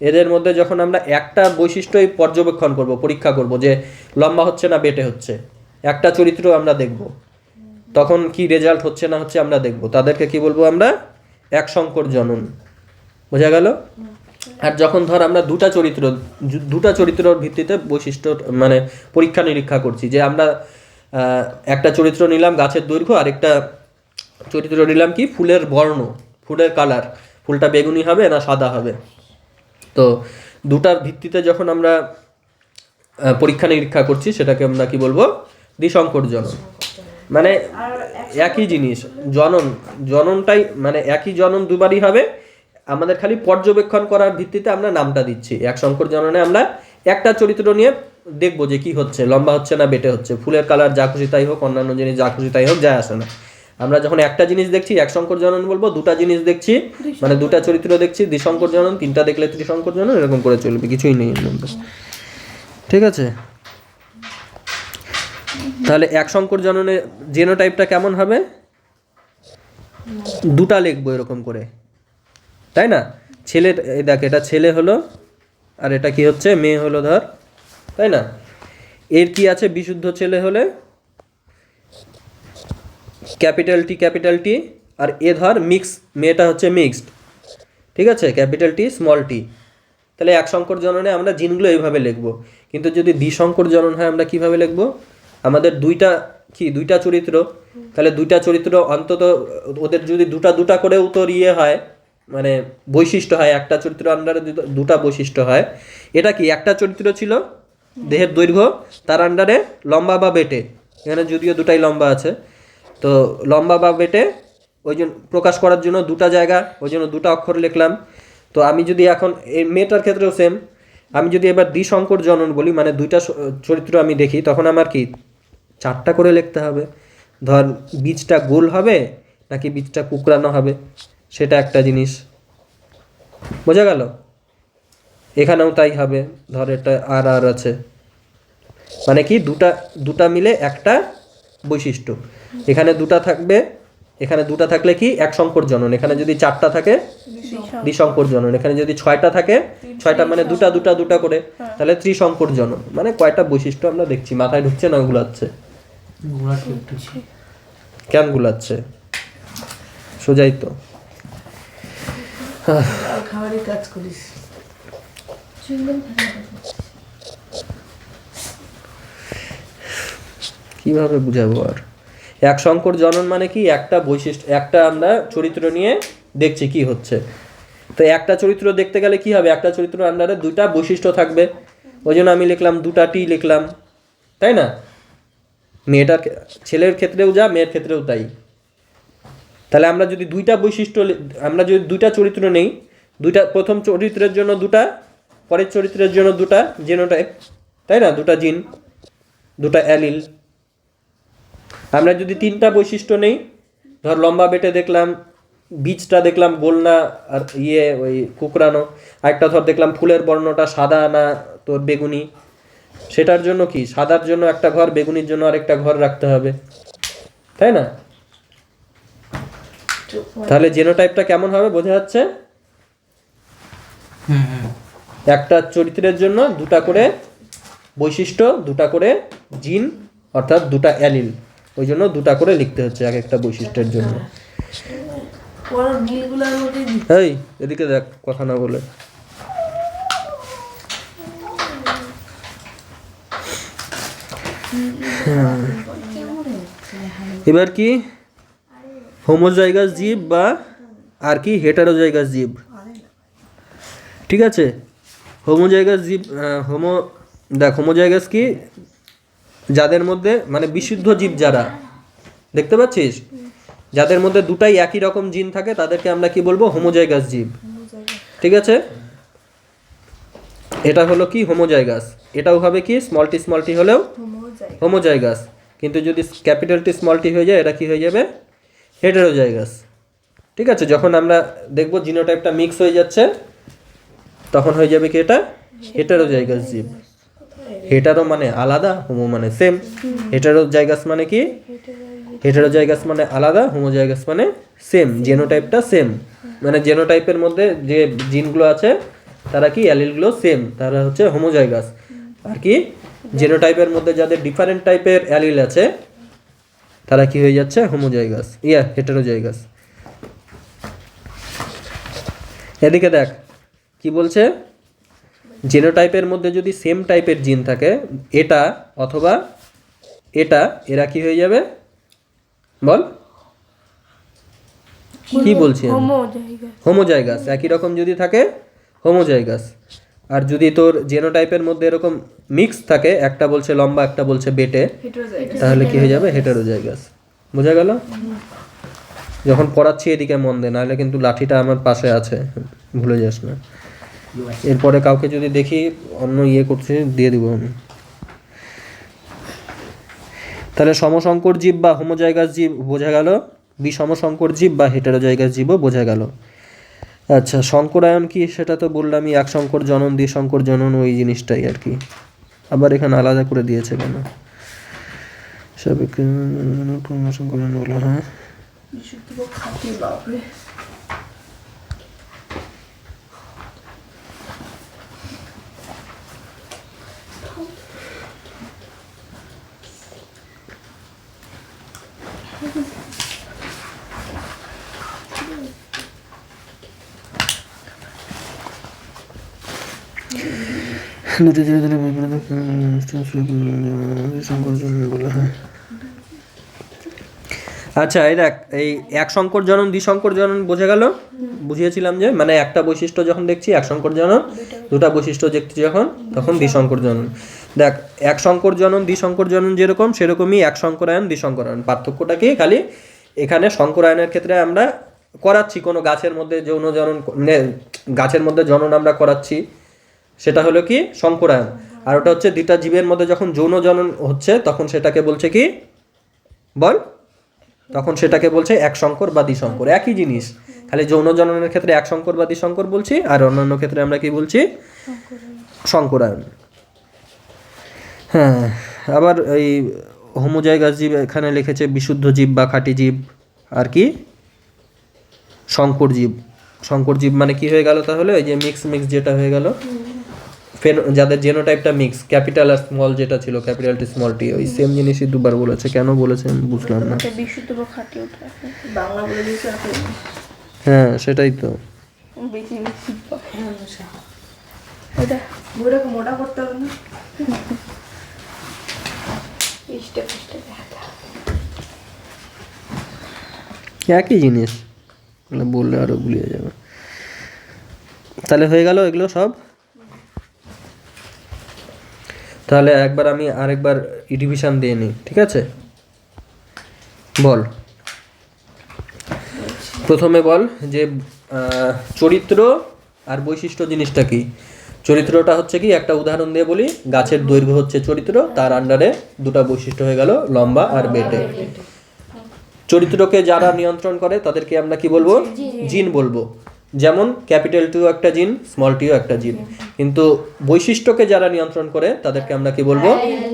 এদের মধ্যে যখন আমরা একটা বৈশিষ্ট্যই পর্যবেক্ষণ করব, পরীক্ষা করব যে লম্বা হচ্ছে না বেটে হচ্ছে, একটা চরিত্র আমরা দেখব, তখন কি রেজাল্ট হচ্ছে না হচ্ছে আমরা দেখব, তাদেরকে কি বলবো আমরা, এক সংকর জনন। বোঝা গেল? আর যখন ধর আমরা দুটা চরিত্রের ভিত্তিতে বৈশিষ্ট্য মানে পরীক্ষা নিরীক্ষা করছি, যে আমরা একটা চরিত্র নিলাম গাছের দৈর্ঘ্য, আর একটা চরিত্র নিলাম কি ফুলের বর্ণ, ফুলের কালার, ফুলটা বেগুনি হবে না সাদা হবে। তো দুটার ভিত্তিতে যখন আমরা পরীক্ষা নিরীক্ষা করছি, সেটাকে আমরা কি বলবো, দ্বিসংকর জনন। মানে একই জিনিস, জননটাই মানে একই জনন দুবারই হবে, আমাদের খালি পর্যবেক্ষণ করার ভিত্তিতে আমরা নামটা দিচ্ছি। এক সংকর জননে আমরা একটা চরিত্র নিয়ে দেখবো যে কি হচ্ছে, লম্বা হচ্ছে না বেটে হচ্ছে, ফুলের কালার যা খুশি তাই হোক, অন্যান্য জিনিস যা খুশি তাই হোক, যায় আসে না। আমরা যখন একটা জিনিস দেখছি এক সংকর জনন বলবো, দুটা জিনিস দেখছি মানে দুটা চরিত্র দেখছি দ্বিসংকর জনন, তিনটা দেখলে ত্রিসংকর জনন, এরকম করে চলবে, কিছুই নেই এর মধ্যে, ঠিক আছে? তাহলে এক সংকর জননে জেনোটাইপটা কেমন হবে, দুটা লিখবো এরকম করে, তাই না? ছেলের, দেখ এটা ছেলে হলো আর এটা কি হচ্ছে, মেয়ে হলো ধর, তাই না? এর কি আছে, বিশুদ্ধ ছেলে হলে ক্যাপিটাল টি, আর এ ধর মিক্স, মেয়েটা হচ্ছে মিক্সড, ঠিক আছে, ক্যাপিটাল টি স্মল টি। তাহলে এক সংকর জননে আমরা জিনগুলো এইভাবে লিখব। কিন্তু যদি দ্বিসংকর জনন হয় আমরা কিভাবে লিখব? আমাদের দুইটা চরিত্র, তাহলে দুইটা চরিত্র অন্তত ওদের যদি দুটা দুটা করে উত্তর হয়, মানে বৈশিষ্ট্য হয়, একটা চরিত্র আন্ডারে দুটা বৈশিষ্ট্য হয়। এটা কি একটা চরিত্র ছিল, দেহের দৈর্ঘ্য, তার আন্ডারে লম্বা বা বেটে, এখানে যদিও দুটাই লম্বা আছে, তো লম্বা বা বেটে ওই জন্য প্রকাশ করার জন্য দুটা জায়গা, ওই জন্য দুটা অক্ষর লিখলাম। তো আমি যদি এখন এই মেয়েটার ক্ষেত্রেও সেম, আমি যদি এবার দ্বিসংকর জনন বলি, মানে দুইটা চরিত্র আমি দেখি, তখন আমার কি চারটা করে লিখতে হবে। ধর বীজটা গোল হবে নাকি বীজটা কুকরানো হবে, সেটা একটা জিনিস, বোঝা গেল? এখানেও তাই হবে। ধর এটা আর আর আছে, মানে কি দুটা মিলে একটা বৈশিষ্ট্য। এখানে দুটা থাকবে, এখানে দুটা থাকলে কি এক সংকর জনন, এখানে যদি চারটা থাকে দ্বিসংকর জনন, এখানে যদি ছয়টা থাকে, ছয়টা মানে দুটা দুটা দুটা করে, তাহলে ত্রিসংকর জনন। মানে কয়টা বৈশিষ্ট্য আমরা দেখছি, মাথায় ঢুকছে না? গুলাচ্ছে কেন? গুলাচ্ছে সোজাই তো। খাবারই কাজ করিস। কিভাবে বুঝাবো আর? এক সংকর জনন মানে কি একটা বৈশিষ্ট্য, একটা আমরা চরিত্র নিয়ে দেখছি কি হচ্ছে। তো একটা চরিত্র দেখতে গেলে কি হবে, একটা চরিত্র আন্ডারে দুইটা বৈশিষ্ট্য থাকবে, ওই জন্য আমি লিখলাম দুটা টি লিখলাম, তাই না? ছেলের ক্ষেত্রেও যা, মেয়ের ক্ষেত্রেও তাই। তাহলে আমরা যদি আমরা যদি দুইটা চরিত্র নেই, প্রথম চরিত্রের জন্য দুটা, পরের চরিত্রের জন্য দুটা জিনোটাইপ, তাই না? দুটা জিন, দুটা অ্যালিল। আমরা যদি তিনটা বৈশিষ্ট্য নেই, ধর লম্বা বেটে দেখলাম, বীজটা দেখলাম গোল না আর ওই কুকরানো, আরেকটা ধর দেখলাম ফুলের বর্ণটা সাদা না তোর বেগুনি, সেটার জন্য কি সাদার জন্য একটা ঘর, বেগুনির জন্য আরেকটা ঘর রাখতে হবে, তাই না? তাহলে জেনোটাইপটা কেমন হবে বোঝা যাচ্ছে? একটা চরিত্রের জন্য দুটা করে বৈশিষ্ট্য, দুটা করে জিন, অর্থাৎ দুটা অ্যালিল, ওই জন্য দুটা করে লিখতে হচ্ছে এক একটা বৈশিষ্ট্যের জন্য। এই এদিকে দেখ, কথা না বলে। এবার কি হোমোজাইগাস জীব বা আর কি হেটারোজাইগাস জীব, ঠিক আছে? হোমোজাইগাস জীব, হোমোজাইগাস কি, যাদের মধ্যে মানে বিশুদ্ধ জীব যারা, দেখতে পাচ্ছিস, যাদের মধ্যে দুটাই একই রকম জিন থাকে, তাদেরকে আমরা কি বলবো? হোমোজাইগাস জীব, ঠিক আছে? এটা হলো কি হোমোজাইগাস। এটাও হবে কি স্মল টি হলেও হোমোজাইগাস, কিন্তু যদি ক্যাপিটাল টি স্মল টি হয়ে যায়, এটা কি হয়ে যাবে? হেটারোজাইগাস, ঠিক আছে? যখন আমরা দেখবো জিনোটাইপটা মিক্স হয়ে যাচ্ছে, তখন হয়ে যাবে কি এটা হেটারোজাইগাস জীব। হেটারো মানে আলাদা, হোমো মানে সেম। হেটারোজাইগাস মানে কি? হেটারোজাইগাস মানে আলাদা, হোমোজাইগাস মানে সেম, জেনোটাইপটা সেম, মানে জেনোটাইপের মধ্যে যে জিনগুলো আছে তারা কি অ্যালিলগুলো সেম, তারা হচ্ছে হোমোজাইগাস। আর কি জেনোটাইপের মধ্যে যাদের ডিফারেন্ট টাইপের অ্যালিল আছে, তারা কি হয়ে যাচ্ছে? Homozygous, heterozygous. এদিকে দেখ কি বলছে, জেনোটাইপের মধ্যে যদি সেম টাইপের জিন থাকে, এটা অথবা এটা, এরা কি হয়ে যাবে বল? কি বলছি? হোমোজাইগাস। একই রকম যদি থাকে হোমোজাইগাস। আর যদি তোর জেনোটাইপের মধ্যে এরকম মিক্স থাকে, একটা বলছে লম্বা একটা বলছে বেটে, তাহলে কি হয়ে যাবে? হেটারোজাইগাস। বোঝা গেল? যখন পড়াচ্ছি এদিকে মন দে, নাহলে কিন্তু লাঠিটা আমার পাশে আছে, ভুলে যাস না। এরপরে কাউকে যদি দেখি অন্য করছে, দিয়ে দিব আমি। তাহলে সমসংকর জীব বা হোমোজাইগাস জীব বোঝা গেল, বিষমসংকর জীব বা হেটারোজাইগাস জীবও বোঝা গেল। আচ্ছা, সংকরায়ন কি সেটা তো বললামই, এক সংকর জনন, দ্বিসংকর জনন, ওই জিনিসটাই আর কি। আবার এখানে আলাদা করে দিয়েছে কেন? হ্যাঁ, দুটি ধীরে ধীরে বলা হয়। আচ্ছা এই দেখ, এই এক সংকর জনন দ্বিসংকর জনন বোঝা গেল, বুঝিয়েছিলাম যে মানে একটা বৈশিষ্ট্য যখন দেখছি এক সংকর জনন, দুটা বৈশিষ্ট্য দেখছি যখন তখন দ্বিসংকর জনন। দেখ এক সংকর জনন দ্বিসংকর জনন যেরকম সেরকমই এক সংকরায়ন দ্বিসংকরায়ন। পার্থক্যটা কি, খালি এখানে সংকরায়নের ক্ষেত্রে আমরা করাচ্ছি কোনো গাছের মধ্যে যৌন জনন, গাছের মধ্যে জনন আমরা করাচ্ছি, সেটা হলো কি সংকরায়ন। আর ওটা হচ্ছে দুটা জীবের মধ্যে যখন যৌন জনন হচ্ছে তখন সেটাকে বলছে কি বল, তখন সেটাকে বলছে এক সংকর বা দ্বিসংকর, একই জিনিস, খালি যৌন জননের ক্ষেত্রে এক সংকর বা দ্বিসংকর বলছি, আর অন্যান্য ক্ষেত্রে আমরা কি বলছি সংকরায়ন। হ্যাঁ, আবার এই হোমোজাইগাস জীব এখানে লিখেছে বিশুদ্ধ জীব বা খাঁটি জীব, আর কি সংকর জীব। সংকর জীব মানে কি হয়ে গেল তাহলে, ওই যে মিক্স যেটা হয়ে গেল, যাদের জেনোটাইপটা মিক্স, ক্যাপিটাল আর স্মল যেটা ছিল, ক্যাপিটাল টি স্মল টি, ওই সেম জিনিসই দুবার বলেছে, কেন বলেছে আমি বুঝলাম না। বিশুদ্ধ বা খাঁটি ওঠা বাংলা বলে দিয়েছে আপনি। হ্যাঁ সেটাই তো। বেশি বেশি হ্যাঁ, আচ্ছা। ওটা বইটাকে মোটা করতে হবে না? পৃষ্ঠে পৃষ্ঠে দেখা একই জিনিস বললে আরো ভুলিয়ে যাবে। তাহলে হয়ে গেল এগুলো সব। তাহলে একবার আমি আরেকবার ডিভিশন দিয়ে নিই, ঠিক আছে? বল প্রথমে বল যে চরিত্র আর বৈশিষ্ট্য জিনিসটা কি। চরিত্রটা হচ্ছে কি, একটা উদাহরণ দিয়ে বলি, গাছের দৈর্ঘ্য হচ্ছে চরিত্র, তার আন্ডারে দুটা বৈশিষ্ট্য হয়ে গেল লম্বা আর বেটে। চরিত্রকে যারা নিয়ন্ত্রণ করে তাদেরকে আমরা কি বলবো, জিন বলবো। যেমন ক্যাপিটাল টিও একটা জিন, স্মল টিও একটা জিন। কিন্তু বৈশিষ্ট্যকে যারা নিয়ন্ত্রণ করে তাদেরকে আমরা কি বলবো,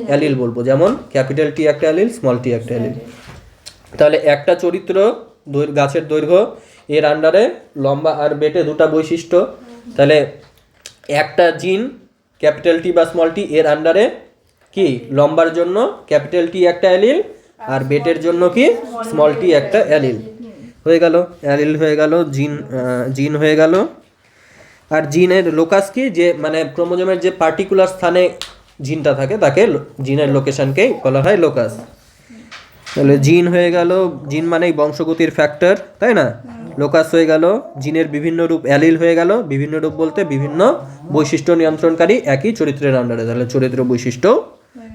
অ্যালিল বলবো। যেমন ক্যাপিটাল টি একটা অ্যালিল, স্মল টি একটা অ্যালিল। তাহলে একটা চরিত্র গাছের দৈর্ঘ্য, এর আন্ডারে লম্বা আর বেটে দুটা বৈশিষ্ট্য। তাহলে একটা জিন ক্যাপিটাল টি বা স্মল টি, এর আন্ডারে কি লম্বার জন্য ক্যাপিটাল টি একটা অ্যালিল, আর বেটের জন্য কি স্মল টি একটা অ্যালিল। হয়ে গেল অ্যালিল হয়ে গেল, জিন হয়ে গেল। আর জিনের লোকাস কি, যে মানে ক্রোমোজোমের যে পার্টিকুলার স্থানে জিনটা থাকে তাকে জিনের লোকেশনকেই বলা হয় লোকাস। তাহলে জিন হয়ে গেল, জিন মানেই বংশগতির ফ্যাক্টর, তাই না? লোকাস হয়ে গেল, জিনের বিভিন্ন রূপ অ্যালিল হয়ে গেল, বিভিন্ন রূপ বলতে বিভিন্ন বৈশিষ্ট্য নিয়ন্ত্রণকারী একই চরিত্রের আন্ডারে, তাহলে চরিত্র বৈশিষ্ট্য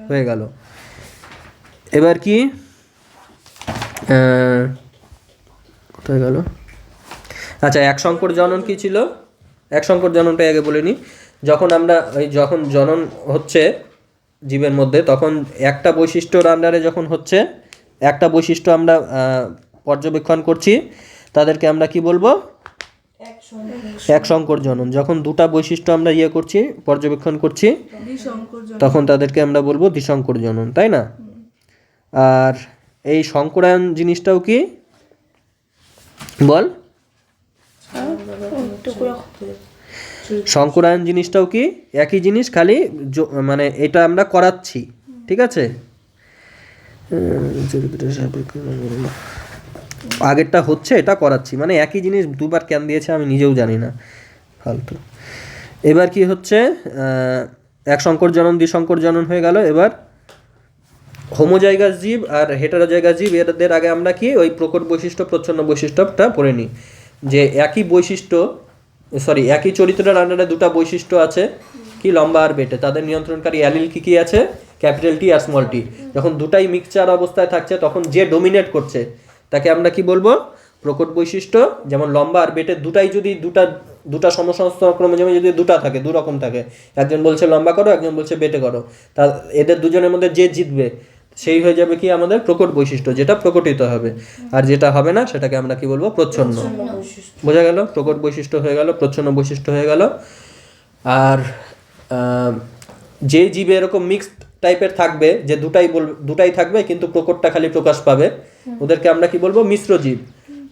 হয়ে গেল। এবার কি কোথায় গেল, আচ্ছা এক সংকর জনন কি ছিল, এক সংকর জননটা আগে বলে নিই। যখন আমরা যখন জনন হচ্ছে জীবের মধ্যে, তখন একটা বৈশিষ্ট্যর আন্ডারে যখন হচ্ছে, একটা বৈশিষ্ট্য আমরা পর্যবেক্ষণ করছি, তাদেরকে আমরা কি বলবো, এক সংকর জনন। যখন দুটা বৈশিষ্ট্য আমরা করছি, পর্যবেক্ষণ করছি, তখন তাদেরকে আমরা বলবো দ্বিসংকর জনন, তাই না? আর এই সংকরায়ন জিনিসটাও কি বল, সংকরায়ন জিনিসটাও কি একই জিনিস, খালি মানে এটা আমরা করাচ্ছি, ঠিক আছে? আগেরটা হচ্ছে, এটা করাচ্ছি, মানে একই জিনিস দুবার কেন দিয়েছে আমি নিজেও জানি না, ফালতু। এবার কি হচ্ছে, এক সংকর জনন দ্বিসংকর জনন হয়ে গেল। এবার হোমোজাইগাস জীব আর হেটারোজাইগাস জীব, এদের আগে আমরা কি ওই প্রকট বৈশিষ্ট্য প্রচ্ছন্ন বৈশিষ্ট্যটা পড়ে নিই। যে একই বৈশিষ্ট্য, সরি একই চরিত্রের আন্ডারে দুটা বৈশিষ্ট্য আছে, কি লম্বা আর বেটে, তাদের নিয়ন্ত্রণকারী অ্যালিল কি কি আছে, ক্যাপিটাল টি আর স্মল টি। যখন দুটাই মিক্সচার অবস্থায় থাকছে তখন যে ডোমিনেট করছে তাকে আমরা কি বলবো, প্রকট বৈশিষ্ট্য। যেমন লম্বা আর বেটে দুটাই যদি দুটা সমসংস্থ ক্রোমোজোমে যদি দুটা থাকে, দু রকম থাকে, একজন বলছে লম্বা করো, একজন বলছে বেটে করো, তা এদের দুজনের মধ্যে যে জিতবে সেই হয়ে যাবে কি আমাদের প্রকট বৈশিষ্ট্য, যেটা প্রকটিত হবে। আর যেটা হবে না সেটাকে আমরা কি বলবো, প্রচ্ছন্ন। বোঝা গেল, প্রকট বৈশিষ্ট্য হয়ে গেল, প্রচ্ছন্ন বৈশিষ্ট্য হয়ে গেল। আর যে জীবে এরকম মিক্সড টাইপের থাকবে, যে দুটাই থাকবে কিন্তু প্রকটটা খালি প্রকাশ পাবে, ওদেরকে আমরা কি বলবো, মিশ্র জীব।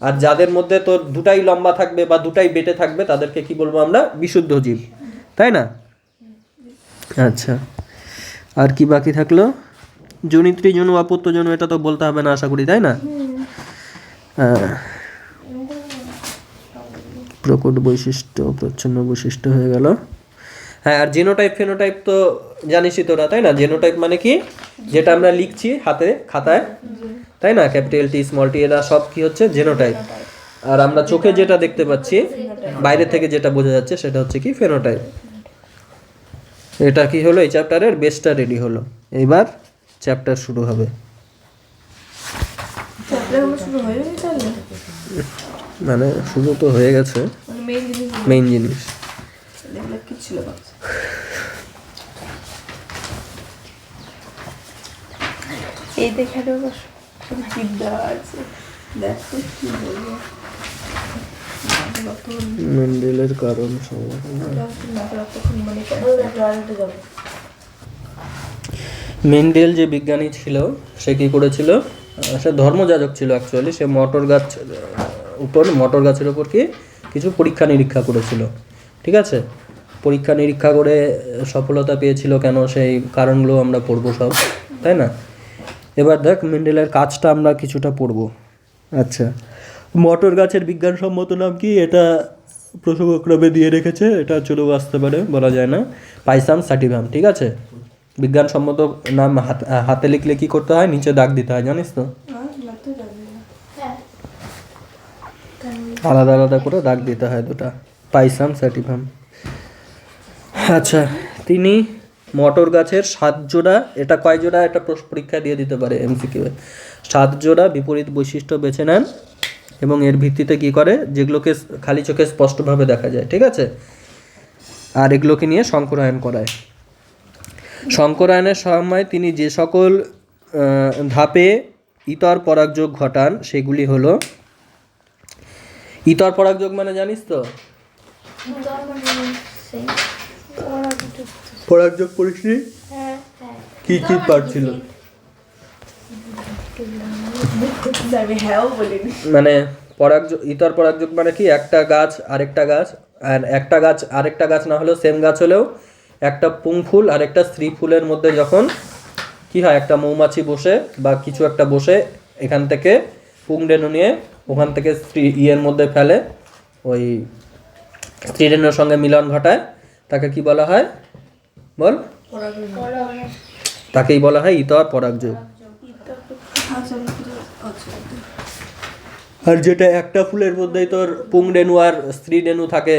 আর যাদের মধ্যে তো দুটাই লম্বা থাকবে বা দুটাই বেটে থাকবে তাদেরকে কি বলবো আমরা, বিশুদ্ধ জীব, তাই না? আচ্ছা, আর কি বাকি থাকলো, জনিত্রী জনু অপত্য জনু, এটা তো বলতে হবে না আশা করি, তাই না? প্রকট বৈশিষ্ট্য প্রচ্ছন্ন বৈশিষ্ট্য হয়ে গেল। হ্যাঁ, আর জেনোটাইপ ফেনোটাইপ তো জানিসই তোরা, তাই না? জেনোটাইপ মানে কি, যেটা আমরা লিখছি হাতে খাতায়, তাই না, ক্যাপিটাল টি স্মল টি, এরা সব কি হচ্ছে জেনোটাইপ। আর আমরা চোখে যেটা দেখতে পাচ্ছি বাইরে থেকে যেটা বোঝা যাচ্ছে সেটা হচ্ছে কি ফেনোটাইপ। এটা কি হলো, এই চ্যাপ্টারের বেসটা রেডি হলো। এইবার চ্যাপ্টার শুরু হবে। চ্যাপ্টার আমার শুরু হয়ে গেছে তাহলে, মানে শুরু তো হয়ে গেছে, মানে মেইন জিনিস মেইন জিনিস। দেখলে কি ছিল বাচ্চা। এই দেখে দেবো বিদ্যা আছে, দেখো কি বলবো। মেন্ডেলের কারণ মেন্ডেল যে বিজ্ঞানী ছিল সে কি করেছিল, সে ধর্মযাজক ছিল অ্যাকচুয়ালি। সে মটর গাছের উপর কি কিছু পরীক্ষা নিরীক্ষা করেছিল, ঠিক আছে? পরীক্ষা নিরীক্ষা করে সফলতা পেয়েছিল কেন, সেই কারণগুলো আমরা পড়বো সব, তাই না? এবার দেখ মেন্ডেলের কাজটা আমরা কিছুটা পড়বো। আচ্ছা, মটর গাছের বিজ্ঞানসম্মত নাম কি, এটা প্রসঙ্গক্রমে দিয়ে রেখেছে, এটা চলেও আসতে পারে, বলা যায় না। পাইসাম স্যাটিভাম, ঠিক আছে? বিজ্ঞানসম্মত নাম হাতে লিখলে কি করতে হয়, নিচে দাগ দিতে হয়, জানিস তো? আলাদা আলাদা করে দাগ দিতে হয় দুটা, পাইসাম স্যাটিভাম। আচ্ছা, তিনি মটর গাছের 7 জোড়া, এটা কয় জোড়া, এটা পরীক্ষা দিয়ে দিতে পারে এমসিকিউ এ, 7 জোড়া বিপরীত বৈশিষ্ট্য বেছে নেন এবং এর ভিত্তিতে কি করে, যেগুলোকে খালি চোখে স্পষ্টভাবে দেখা যায়, ঠিক আছে, আর এগুলোকে নিয়ে সংকরায়ন করায়। সংকরায়নের সময় তিনি যে সকল ধাপে ইতর পরাগযোগ ঘটান সেগুলি হলো, ইতর পরাগযোগ মানে জানিস তো? পরাগযোগ পরিস্থিতি কি কি পার্ট ছিল, আমি হ্যাঁও বলিনি। মানে পরাগযোগ, ইতর পরাগযোগ মানে কি, একটা গাছ আরেকটা গাছ, আর একটা গাছ আরেকটা গাছ না হলেও সেম গাছ হলেও একটা পুং ফুল আর একটা স্ত্রী ফুলের মধ্যে যখন কি হয়, একটা মৌমাছি বসে বা কিছু একটা বসে এখান থেকে পুংরেণু নিয়ে ওখান থেকে স্ত্রী ইয়ের মধ্যে ফেলে, ওই স্ত্রীরেণুর সঙ্গে মিলন ঘটায়, তাকে কি বলা হয় বল? তাকেই বলা হয় ইতর পরাগযোগ। আর যেটা একটা ফুলের মধ্যেই তোর পুংরেণু আর স্ত্রী রেণু থাকে,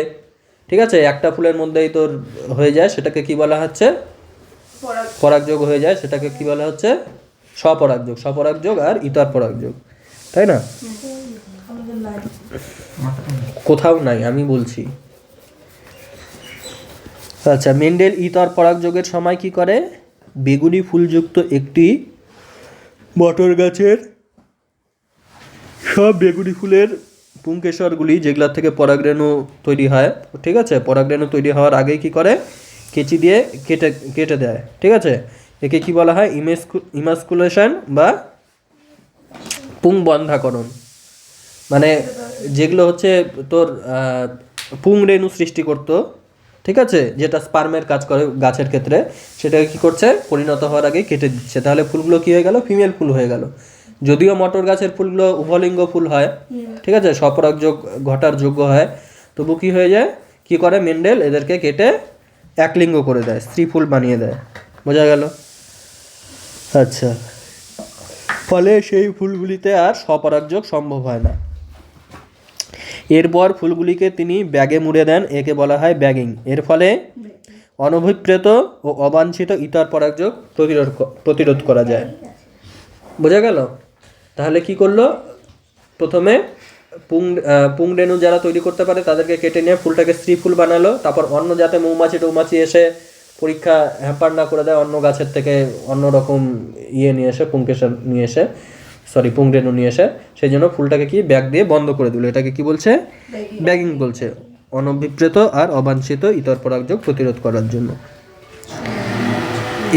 ঠিক আছে, একটা ফুলের মধ্যেই তোর হয়ে যায়, সেটাকে কি বলা হচ্ছে, পরাগযোগ হয়ে যায়, সেটাকে কি বলা হচ্ছে, স্বপরাগযোগ। স্বপরাগযোগ আর ইতর পরাগযোগ, তাই না? কোথাও নাই, আমি বলছি। আচ্ছা, মেন্ডেল ইতর পরাগযোগের সময় কি করে, বেগুনি ফুলযুক্ত একটি মটর গাছের সব বেগুনি ফুলের পুংকেশরগুলি, যেগুলোর থেকে পরাগরেণু তৈরি হয়, ঠিক আছে, পরাগরেণু তৈরি হওয়ার আগেই কি করে, কেচি দিয়ে কেটে দেয়, ঠিক আছে? একে কি বলা হয়, ইমাস্কুলেশন বা পুং বন্ধাকরণ। মানে যেগুলো হচ্ছে তোর পুংরেণু সৃষ্টি করতো, ঠিক আছে, যেটা স্পার্মের কাজ করে গাছের ক্ষেত্রে, সেটাকে কি করছে, পরিণত হওয়ার আগেই কেটে দিচ্ছে, তাহলে ফুলগুলো কি হয়ে গেল, ফিমেল ফুল হয়ে গেল। যদিও মটর গাছের ফুলগুলো উভলিঙ্গ ফুল হয়, ঠিক আছে, স্বপরাগযোগ ঘটার যোগ্য হয়, তবু কি হয়ে যায়, কি করে মেন্ডেল এদেরকে কেটে একলিঙ্গ করে দেয়, স্ত্রী ফুল বানিয়ে দেয়। বোঝা গেল? আচ্ছা, ফলে সেই ফুলগুলিতে আর স্বপরাগযোগ সম্ভব হয় না। এরপর ফুলগুলিকে তিনি ব্যাগে মুড়ে দেন, একে বলা হয় ব্যাগিং। এর ফলে অনভিপ্রেত ও অবাঞ্ছিত ইতর পরাগযোগ প্রতিরোধ করা যায়। বোঝা গেল? তাহলে কি করলো, প্রথমে পুংরেণু যারা তৈরি করতে পারে তাদেরকে কেটে নিয়ে ফুলটাকে স্ত্রী ফুল বানালো, তারপর অন্য যাতে মৌমাছি এসে পরীক্ষা হ্যাম্পার না করে দেয়, অন্য গাছের থেকে অন্য রকম নিয়ে এসে পুংরেণু নিয়ে এসে, সেই জন্য ফুলটাকে কি ব্যাগ দিয়ে বন্ধ করে দিল। এটাকে কি বলছে, ব্যাগিং বলছে, অনভিপ্রেত আর অবাঞ্ছিত ইতর পরাগযোগ প্রতিরোধ করার জন্য।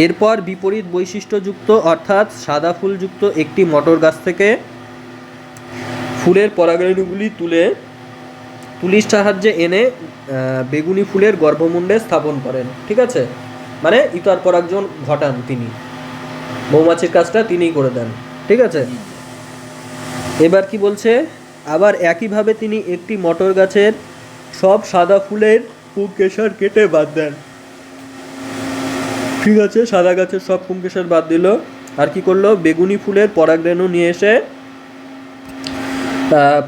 এরপর বিপরীত বৈশিষ্ট্যযুক্ত অর্থাৎ সাদা ফুলযুক্ত একটি মটর গাছ থেকে ফুলের পরাগরেণুগুলি তুলির সাহায্যে এনে বেগুনি ফুলের গর্ভমুণ্ডে স্থাপন করেন, ঠিক আছে, মানে ইতর পরাগযোগ ঘটান তিনি, মৌমাছির কাজটা তিনিই করে দেন, ঠিক আছে। এবার কি বলছে, আবার একইভাবে তিনি একটি মটর গাছের সব সাদা ফুলের পুংকেশর কেটে বাদ দেন, ঠিক আছে, সাদা গাছের সব পুংকেশর বাদ দিল। আর কি করলো, বেগুনি ফুলের পরাগরেণু নিয়ে এসে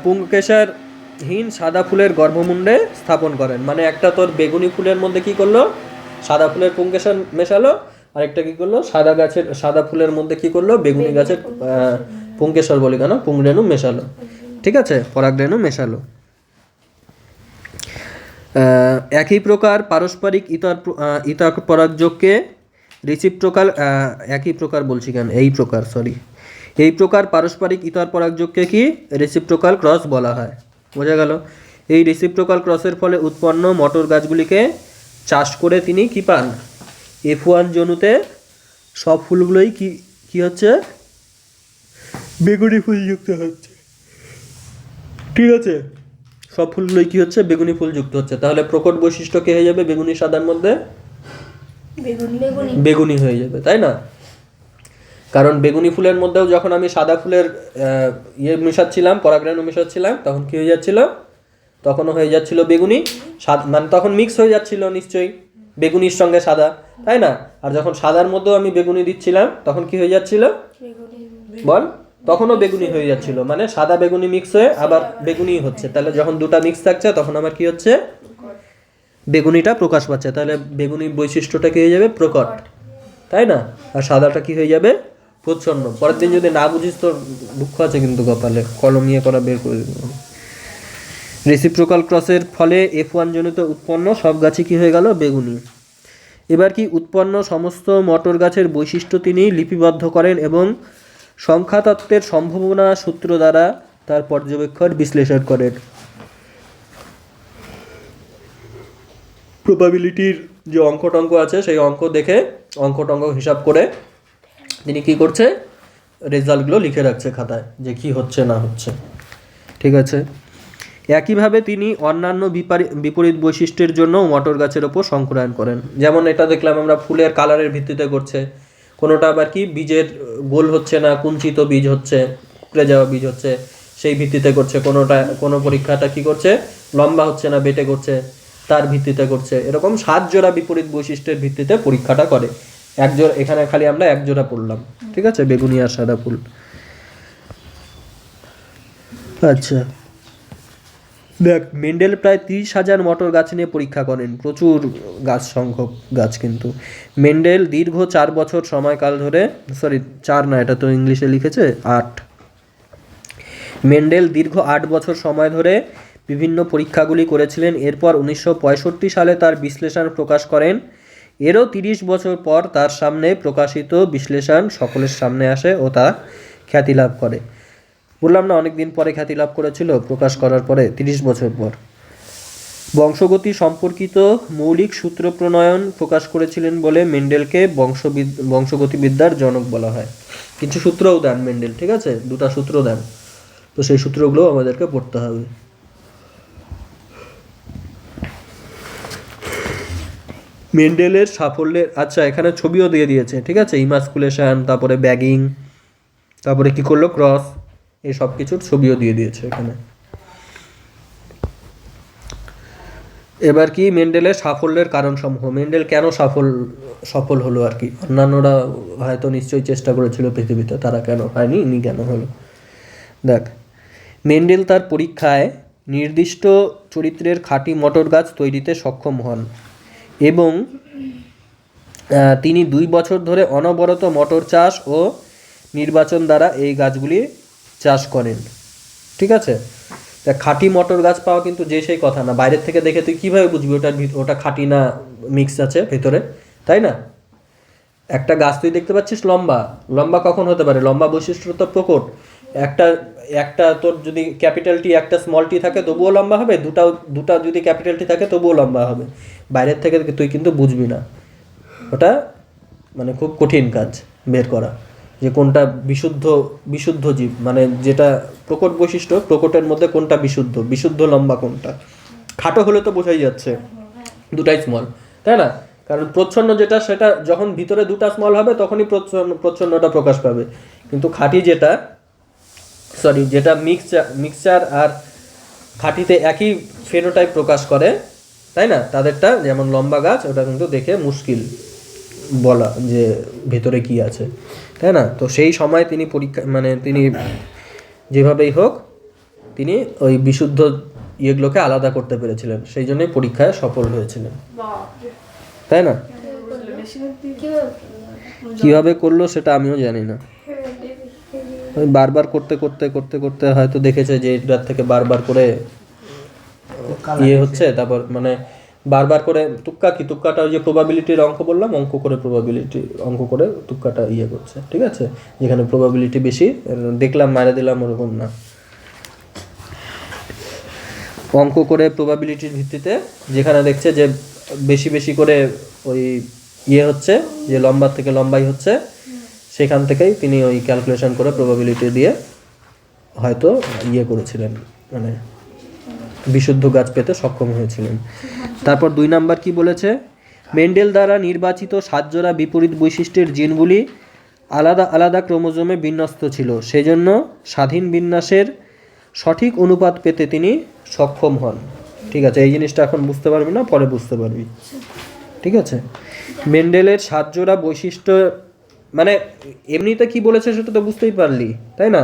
পুংকেশরহীন সাদা ফুলের গর্ভমুণ্ডে স্থাপন করেন। মানে একটা তোর বেগুনি ফুলের মধ্যে কি করলো, সাদা ফুলের পুংকেশর মেশালো, আরেকটা কি করলো, সাদা ফুলের মধ্যে কি করলো, বেগুনি গাছের পুংকেশর বলি কেন, পুংরেণু মেশালো। ঠিক আছে, পরাগরেণু মেশালো। একই প্রকার পারস্পরিক ইতর পরাগযোগকে রেসিপ্রোকাল, একই প্রকার বলছি কেন, এই প্রকার পারস্পরিক ইতর পরাগযোগকে কি রেসিপ্রোকাল ক্রস বলা হয়। বোঝা গেল? এই রেসিপ্রোকাল ক্রসের ফলে উৎপন্ন মটর গাছগুলিকে চাষ করে তিনি কি পান, F1 জনুতে সব ফুলগুলোই কি হচ্ছে, বেগুনি ফুল যুক্ত হচ্ছে। ঠিক আছে, সব ফুলগুলোই কি হচ্ছে, বেগুনি ফুল যুক্ত হচ্ছে। তাহলে প্রকট বৈশিষ্ট্য কি হয়ে যাবে, বেগুনি সাদার মধ্যে বেগুনি হয়ে যাবে, তাই না? কারণ বেগুনি ফুলের মধ্যেও যখন আমি সাদা ফুলের মেশাচ্ছিলাম, পরাগরেণু মেশাচ্ছিলাম, তখন কি হয়ে যাচ্ছিল, তখনও হয়ে যাচ্ছিল বেগুনি, মানে তখন মিক্স হয়ে যাচ্ছিল নিশ্চয়ই বেগুনির সঙ্গে সাদা, তাই না? আর যখন সাদার মধ্যেও আমি বেগুনি দিচ্ছিলাম তখন কি হয়ে যাচ্ছিল, বল, তখনও বেগুনি হয়ে যাচ্ছিল। মানে সাদা বেগুনি মিক্স হয়ে আবার বেগুনি হচ্ছে। তাহলে যখন দুটা মিক্স থাকছে তখন আমার কি হচ্ছে, বেগুনিটা প্রকাশ পাচ্ছে। তাহলে বেগুনির বৈশিষ্ট্যটা কি হয়ে যাবে, প্রকট, তাই না? আর সাদাটা কি হয়ে যাবে, প্রচ্ছন্ন। পরের দিন যদি না বুঝিস তো দুঃখ আছে কিন্তু কপালে, কলম নিয়ে করা বের করে দিতে হবে। রেসিপ্রোকাল ক্রসের ফলে F1 জনিত উৎপন্ন সব গাছই কি হয়ে গেল, বেগুনি। এবার কি উৎপন্ন সমস্ত মটর গাছের বৈশিষ্ট্য তিনি লিপিবদ্ধ করেন এবং সংখ্যাতত্ত্বের সম্ভাবনা সূত্র দ্বারা তার পর্যবেক্ষণ বিশ্লেষণ করেন। প্রবাবিলিটির যে অঙ্ক আছে সেই অঙ্ক দেখে অঙ্ক হিসাব করে তিনি কি করছে, রেজাল্টগুলো লিখে রাখছে খাতায় যে কি হচ্ছে না হচ্ছে। ঠিক আছে, একইভাবে তিনি অন্যান্য বিপরীত বৈশিষ্ট্যের জন্য মটর গাছের ওপর সংক্রায়ন করেন। যেমন এটা দেখলাম আমরা, ফুলের কালারের ভিত্তিতে করছে, কোনোটা আবার কি বীজের গোল হচ্ছে না, কুঞ্চিত বীজ হচ্ছে, কুকড়ে যাওয়া বীজ হচ্ছে, সেই ভিত্তিতে করছে। কোনো পরীক্ষাটা কি করছে, লম্বা হচ্ছে না, বেটে করছে, তার ভিত্তিতে করছে। এরকম 7 জোড়া বিপরীত বৈশিষ্ট্যের ভিত্তিতে পরীক্ষাটা করে। এখানে খালি আমরা 1 জোড়া পড়লাম। ঠিক আছে, বেগুনি আর সাদা ফুল। আচ্ছা দেখ, মেন্ডেল প্রায় 30,000 মটর গাছ নিয়ে পরীক্ষা করেন, প্রচুর সংখ্যক গাছ। কিন্তু মেন্ডেল দীর্ঘ 4 বছর সময়কাল ধরে, 4 না, এটা তো ইংলিশে লিখেছে 8। মেন্ডেল দীর্ঘ 8 বছর সময় ধরে বিভিন্ন পরীক্ষাগুলি করেছিলেন। এরপর 1965 সালে তার বিশ্লেষণ প্রকাশ করেন। এরও 30 বছর পর তার সামনে প্রকাশিত বিশ্লেষণ সকলের সামনে আসে ও তা খ্যাতি লাভ করে। বললাম না, অনেক দিন পরে খ্যাতি লাভ করেছিল, প্রকাশ করার পরে 30 বছর পর। বংশগতি সম্পর্কিত মৌলিক সূত্র প্রণয়ন প্রকাশ করেছিলেন বলে মেন্ডেলকে বংশগতিবিদ্যার জনক বলা হয়। কিছু সূত্রও দেন মেন্ডেল, ঠিক আছে, 2টা সূত্র দেন, তো সেই সূত্রগুলো আমাদেরকে পড়তে হবে। মেন্ডেলের সাফল্যের, আচ্ছা এখানে ছবিও দিয়ে দিয়েছে, ঠিক আছে, ইমাসকুলেশন, তারপরে ব্যাগিং, তারপরে কি করলো, ক্রস, এই সব কিছুর ছবিও দিয়ে দিয়েছে এখানে। এবার কি মেন্ডেলের সাফল্যের কারণসমূহ, মেন্ডেল কেন সফল হলো আর কি। অন্যান্যরা হয়তো নিশ্চয়ই চেষ্টা করেছিল পৃথিবীতে, তারা কেন হয়নি, ইনি কেন হলো। দেখ, মেন্ডেল তার পরীক্ষায় নির্দিষ্ট চরিত্রের খাঁটি মটর গাছ তৈরিতে সক্ষম হন এবং তিনি 2 বছর ধরে অনবরত মটর চাষ ও নির্বাচন দ্বারা এই গাছগুলি চাষ করেন। ঠিক আছে, তা খাঁটি মটর গাছ পাওয়া কিন্তু যে সেই কথা না। বাইরের থেকে দেখে তুই কীভাবে বুঝবি ওটা খাঁটি না মিক্স আছে ভেতরে, তাই না? একটা গাছ তুই দেখতে পাচ্ছিস লম্বা কখন হতে পারে, লম্বা বৈশিষ্ট্য তো প্রকট। একটা তোর যদি ক্যাপিটাল টি একটা স্মল টি থাকে তবুও লম্বা হবে, দুটা যদি ক্যাপিটাল টি থাকে তবুও লম্বা হবে। বাইরের থেকে তুই কিন্তু বুঝবি না, ওটা মানে খুব কঠিন কাজ বের করা যে কোনটা বিশুদ্ধ জীব, মানে যেটা প্রকট বৈশিষ্ট্য, প্রকটের মধ্যে কোনটা বিশুদ্ধ লম্বা কোনটা। খাটো হলে তো বোঝাই যাচ্ছে দুটাই স্মল, তাই না? কারণ প্রচ্ছন্ন যেটা, সেটা যখন ভিতরে 2টা স্মল হবে তখনই প্রচ্ছন্নটা প্রকাশ পাবে। কিন্তু খাঁটি যেটা মিক্সচার আর খাঁটিতে একই ফেনোটাইপ প্রকাশ করে, তাই না? তাদেরটা যেমন লম্বা গাছ, ওটা কিন্তু দেখে মুশকিল, বলা যে ভেতরে কি আছে, তাই না? তো সেই সময় তিনি পরীক্ষা মানে তিনি যেভাবেই হোক তিনি ওই বিশুদ্ধ ইয়েগুলোকে আলাদা করতে পেরেছিলেন, সেই জন্যই পরীক্ষায় সফল হয়েছিলেন, তাই না? কিভাবে করলো সেটা আমিও জানি না, ওই বারবার করতে করতে করতে করতে হয়তো দেখেছে যে এটার থেকে বারবার করে ইয়ে হচ্ছে, তারপর মানে বারবার করে তুক্কাটা ওই যে প্রবাবিলিটির অঙ্ক বললাম, প্রবাবিলিটি অঙ্ক করে তুক্কাটা ইয়ে করছে, ঠিক আছে? যেখানে প্রবাবিলিটি বেশি দেখলাম মারা দিলাম ওরকম না, অঙ্ক করে প্রবাবিলিটির ভিত্তিতে যেখানে দেখছে যে বেশি বেশি করে ওই ইয়ে হচ্ছে, যে লম্বার থেকে লম্বাই হচ্ছে, সেখান থেকেই তিনি ওই ক্যালকুলেশন করে প্রবাবিলিটি দিয়ে হয়তো ইয়ে করেছিলেন, মানে বিশুদ্ধ গাছ পেতে সক্ষম হয়েছিলেন। তারপর 2 নাম্বার কি বলেছে, মেন্ডেল দ্বারা নির্বাচিত 7 জোড়া বিপরীত বৈশিষ্ট্যের জিনগুলি আলাদা আলাদা ক্রোমোজোমে বিন্যস্ত ছিল, সেজন্য স্বাধীন বিন্যাসের সঠিক অনুপাত পেতে তিনি সক্ষম হন। ঠিক আছে, এই জিনিসটা এখন বুঝতে পারবি না, পরে বুঝতে পারবি, ঠিক আছে? মেন্ডেলের 7 জোড়া বৈশিষ্ট্য মানে এমনিতে কি বলেছে সেটা তো বুঝতেই পারলি, তাই না?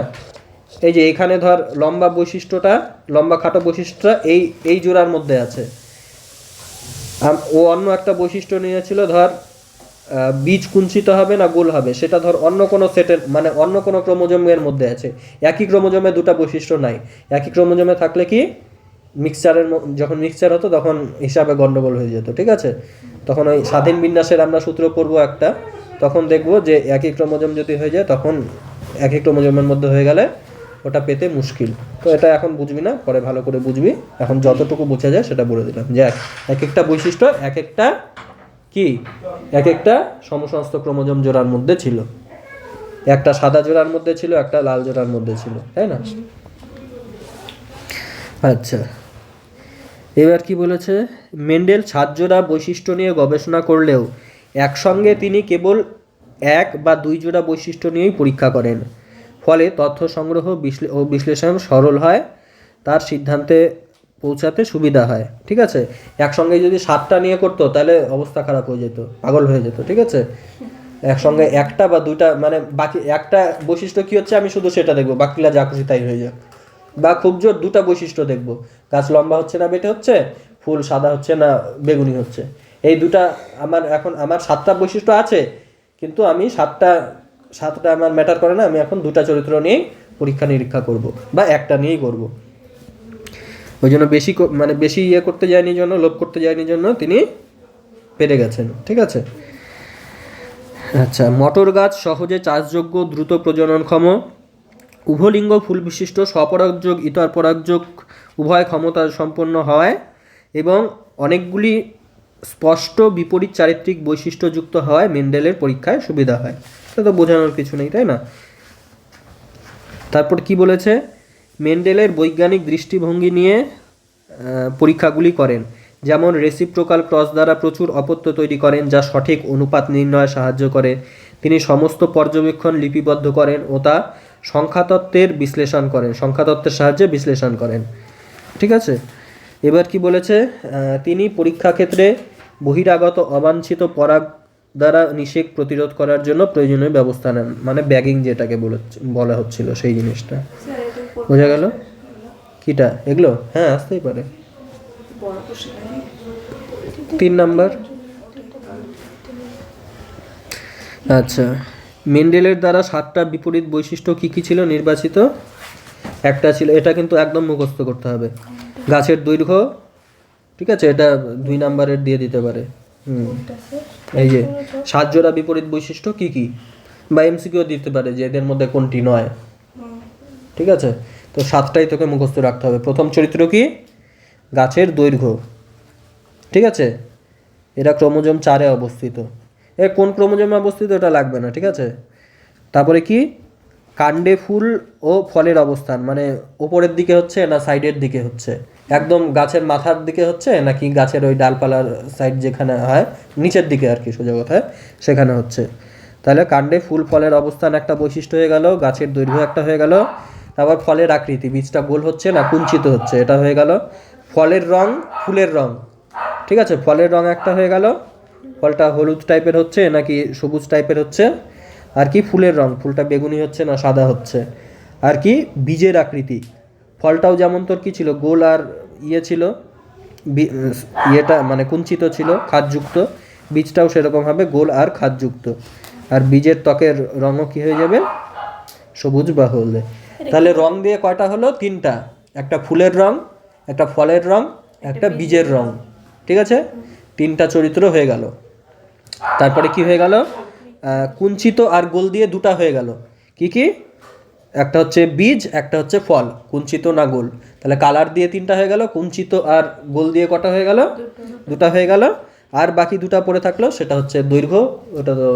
এই যে এখানে ধর লম্বা বৈশিষ্ট্যটা, লম্বা খাটো বৈশিষ্ট্যটা এই জোড়ার মধ্যে আছে, ও অন্য একটা বৈশিষ্ট্য নিয়েছিল, ধর বীজ কুঞ্চিত হবে না গোল হবে, সেটা ধর অন্য কোনো সেটের মানে অন্য কোনো ক্রোমোজোমের মধ্যে আছে, একই ক্রোমোজোমে দুটো বৈশিষ্ট্য নাই, একই ক্রোমোজোমে থাকলে কি যখন মিক্সচার হতো তখন হিসাবে গন্ডগোল হয়ে যেত, ঠিক আছে? তখন ওই স্বাধীন বিন্যাসের আমরা সূত্র পড়বো একটা, তখন দেখবো যে একই ক্রোমোজোম যদি হয়ে যায় তখন একই ক্রোমোজোমের মধ্যে হয়ে গেলে ওটা পেতে মুশকিল। তো এটা এখন বুঝবি না, পরে ভালো করে বুঝবি, এখন যতটুকু বোঝা যায় সেটা বলে দিলাম, যে এক একটা বৈশিষ্ট্য এক একটা সমসংস্থ ক্রোমোজোম জোড়ার মধ্যে ছিল, একটা সাদা জোড়ার মধ্যে ছিল, একটা লাল জোড়ার মধ্যে ছিল, তাই না? আচ্ছা, এবার কি বলেছে, মেন্ডেল 7 জোড়া বৈশিষ্ট্য নিয়ে গবেষণা করলেও একসঙ্গে তিনি কেবল 1 বা 2 জোড়া বৈশিষ্ট্য নিয়েই পরীক্ষা করেন, ফলে তথ্য সংগ্রহ ও বিশ্লেষণ সরল হয়, তার সিদ্ধান্তে পৌঁছাতে সুবিধা হয়, ঠিক আছে? একসঙ্গে যদি 7টা নিয়ে করতো তাহলে অবস্থা খারাপ হয়ে যেত, পাগল হয়ে যেত, ঠিক আছে? একসঙ্গে একটা বা দুইটা মানে বাকি একটা বৈশিষ্ট্য কি হচ্ছে আমি শুধু সেটা দেখবো, বাকিরা যা খুশি তাই হয়ে যাক, বা খুব জোর 2টা বৈশিষ্ট্য দেখবো, গাছ লম্বা হচ্ছে না বেটে হচ্ছে, ফুল সাদা হচ্ছে না বেগুনি হচ্ছে, এই দুটা আমার 7টা বৈশিষ্ট্য আছে, কিন্তু আমি সাতটা আমার ম্যাটার করে না, আমি এখন 2টা চরিত্র নিয়েই পরীক্ষা নিরীক্ষা করব, বা একটা নিয়েই করব। ওই জন্য বেশি ইয়ে করতে যায়নি জন্য, লোভ করতে যায়নি জন্য তিনি পেরে গেছেন, ঠিক আছে? আচ্ছা, মটর গাছ সহজে চাষযোগ্য, দ্রুত প্রজননক্ষম, উভলিঙ্গ ফুল বিশিষ্ট, স্বপরাগযোগ ইতর পরাগযোগ উভয় ক্ষমতা সম্পন্ন হওয়ায় এবং অনেকগুলি স্পষ্ট বিপরীত চারিত্রিক বৈশিষ্ট্যযুক্ত হওয়ায় মেন্ডেলের পরীক্ষায় সুবিধা হয়। এটা তো বোঝানোর কিছু নেই, তাই না? তারপর কি বলেছে, মেন্ডেলের বৈজ্ঞানিক দৃষ্টিভঙ্গি নিয়ে পরীক্ষাগুলি করেন, যেমন রেসিপ্রোকাল ক্রস দ্বারা প্রচুর অপত্য তৈরি করেন যা সঠিক অনুপাত নির্ণয়ে সাহায্য করে। তিনি সমস্ত পর্যবেক্ষণ লিপিবদ্ধ করেন ও তা সংখ্যাতত্ত্বের সাহায্যে বিশ্লেষণ করেন, ঠিক আছে? এবার কি বলেছে, তিনি পরীক্ষা ক্ষেত্রে বহিরাগত অবাঞ্ছিত পরাগ দ্বারা নিষেক প্রতিরোধ করার জন্য প্রয়োজনীয় ব্যবস্থা নেন, মানে ব্যাগিং যেটাকে বলা হচ্ছিল সেই জিনিসটা বোঝা গেল। কিটা এগুলো? হ্যাঁ, আসতেই পারে। 3 নাম্বার, আচ্ছা, মেন্ডেলের দ্বারা 7টা বিপরীত বৈশিষ্ট্য কি কি ছিল নির্বাচিত? একটা ছিল, এটা কিন্তু একদম মুখস্থ করতে হবে, গাছের দৈর্ঘ্য, ঠিক আছে? এটা 2 নাম্বারের দিয়ে দিতে পারে। এই যে 7 জোড়া বিপরীত বৈশিষ্ট্য কি কি, বা এমসিকিউ দিতে পারে যে এদের মধ্যে কোনটি নয়, ঠিক আছে? তো 7টাই তোকে মুখস্থ রাখতে হবে। প্রথম চরিত্র কি? গাছের দৈর্ঘ্য, ঠিক আছে? এরা ক্রোমোজোম 4-এ অবস্থিত। কোন ক্রোমোজোমে অবস্থিত এটা লাগবে না, ঠিক আছে? তারপরে কি, কাণ্ডে ফুল ও ফলের অবস্থান, মানে ওপরের দিকে হচ্ছে না সাইডের দিকে হচ্ছে, একদম গাছের মাথার দিকে হচ্ছে নাকি গাছের ওই ডালপালার সাইড যেখানে হয় নিচের দিকে আর কি, সোজা কথায় সেখানে হচ্ছে। তাহলে কাণ্ডে ফুল ফলের অবস্থান একটা বৈশিষ্ট্য হয়ে গেল, গাছের দৈর্ঘ্য একটা হয়ে গেল, তারপর ফলের আকৃতি, বীজটা গোল হচ্ছে না কুঞ্চিত হচ্ছে, এটা হয়ে গেল। ফলের রং, ফুলের রং, ঠিক আছে? ফলের রং একটা হয়ে গেল, ফলটা হলুদ টাইপের হচ্ছে নাকি সবুজ টাইপের হচ্ছে, আর কি ফুলের রং, ফুলটা বেগুনি হচ্ছে না সাদা হচ্ছে, আর কি বীজের আকৃতি, ফলটাও যেমন তোর কি ছিল গোল আর ইয়ে ছিল, ইয়েটা মানে কুঞ্চিত ছিল খাদযুক্ত, বীজটাও সেরকম হবে গোল আর খাদযুক্ত, আর বীজের ত্বকের রঙও কি হয়ে যাবে সবুজ বা হলদে। তাহলে রং দিয়ে কয়টা হলো, তিনটা, একটা ফুলের রং, একটা ফলের রং, একটা বীজের রং, ঠিক আছে, তিনটা চরিত্র হয়ে গেল। তারপরে কি হয়ে গেল, কুঞ্চিত আর গোল দিয়ে দুটা হয়ে গেল, কি কি, একটা হচ্ছে বীজ, একটা হচ্ছে ফল, কুঞ্চিত না গোল, তাহলে কালার দিয়ে তিনটা হয়ে গেল, কুঞ্চিত আর গোল দিয়ে কটা হয়ে গেল, দুটা হয়ে গেল, আর বাকি দুটা পড়ে থাকলো সেটা হচ্ছে দৈর্ঘ্য, ওটা তো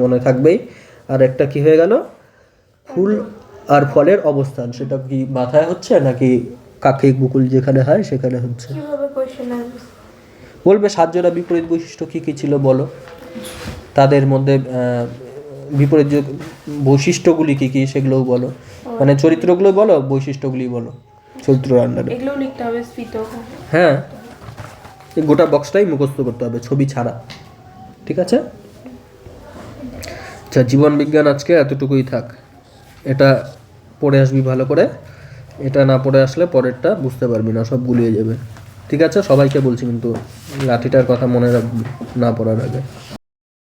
মনে থাকবেই, আর একটা কি হয়ে গেল ফুল আর ফলের অবস্থান, সেটা কি মাথায় হচ্ছে নাকি কাকে বুকুল যেখানে হয় সেখানে হচ্ছে। কিভাবে কোশ্চেন আসবে? বলবে সাহায্যরা বিপরীত বৈশিষ্ট্য কী কী ছিল বলো, তাদের মধ্যে বিপরীত যে বৈশিষ্ট্যগুলি কী কী সেগুলোও বলো, মানে চরিত্রগুলো বলো, বৈশিষ্ট্যগুলি বলো, চরিত্র আন্ডারে। এগুলোও লিখতে হবে স্ফীতক। হ্যাঁ, এই গোটা বক্সটাই মুখস্থ করতে হবে ছবি ছাড়া, ঠিক আছে। আচ্ছা, জীবন বিজ্ঞান আজকে এতটুকুই থাক, এটা পড়ে আসবি ভালো করে, এটা না পড়ে আসলে পরেরটা বুঝতে পারবি না, সব গুলিয়ে যাবে, ঠিক আছে। সবাইকে বলছি কিন্তু লাঠিটার কথা মনে রাখবি না পড়ার আগে।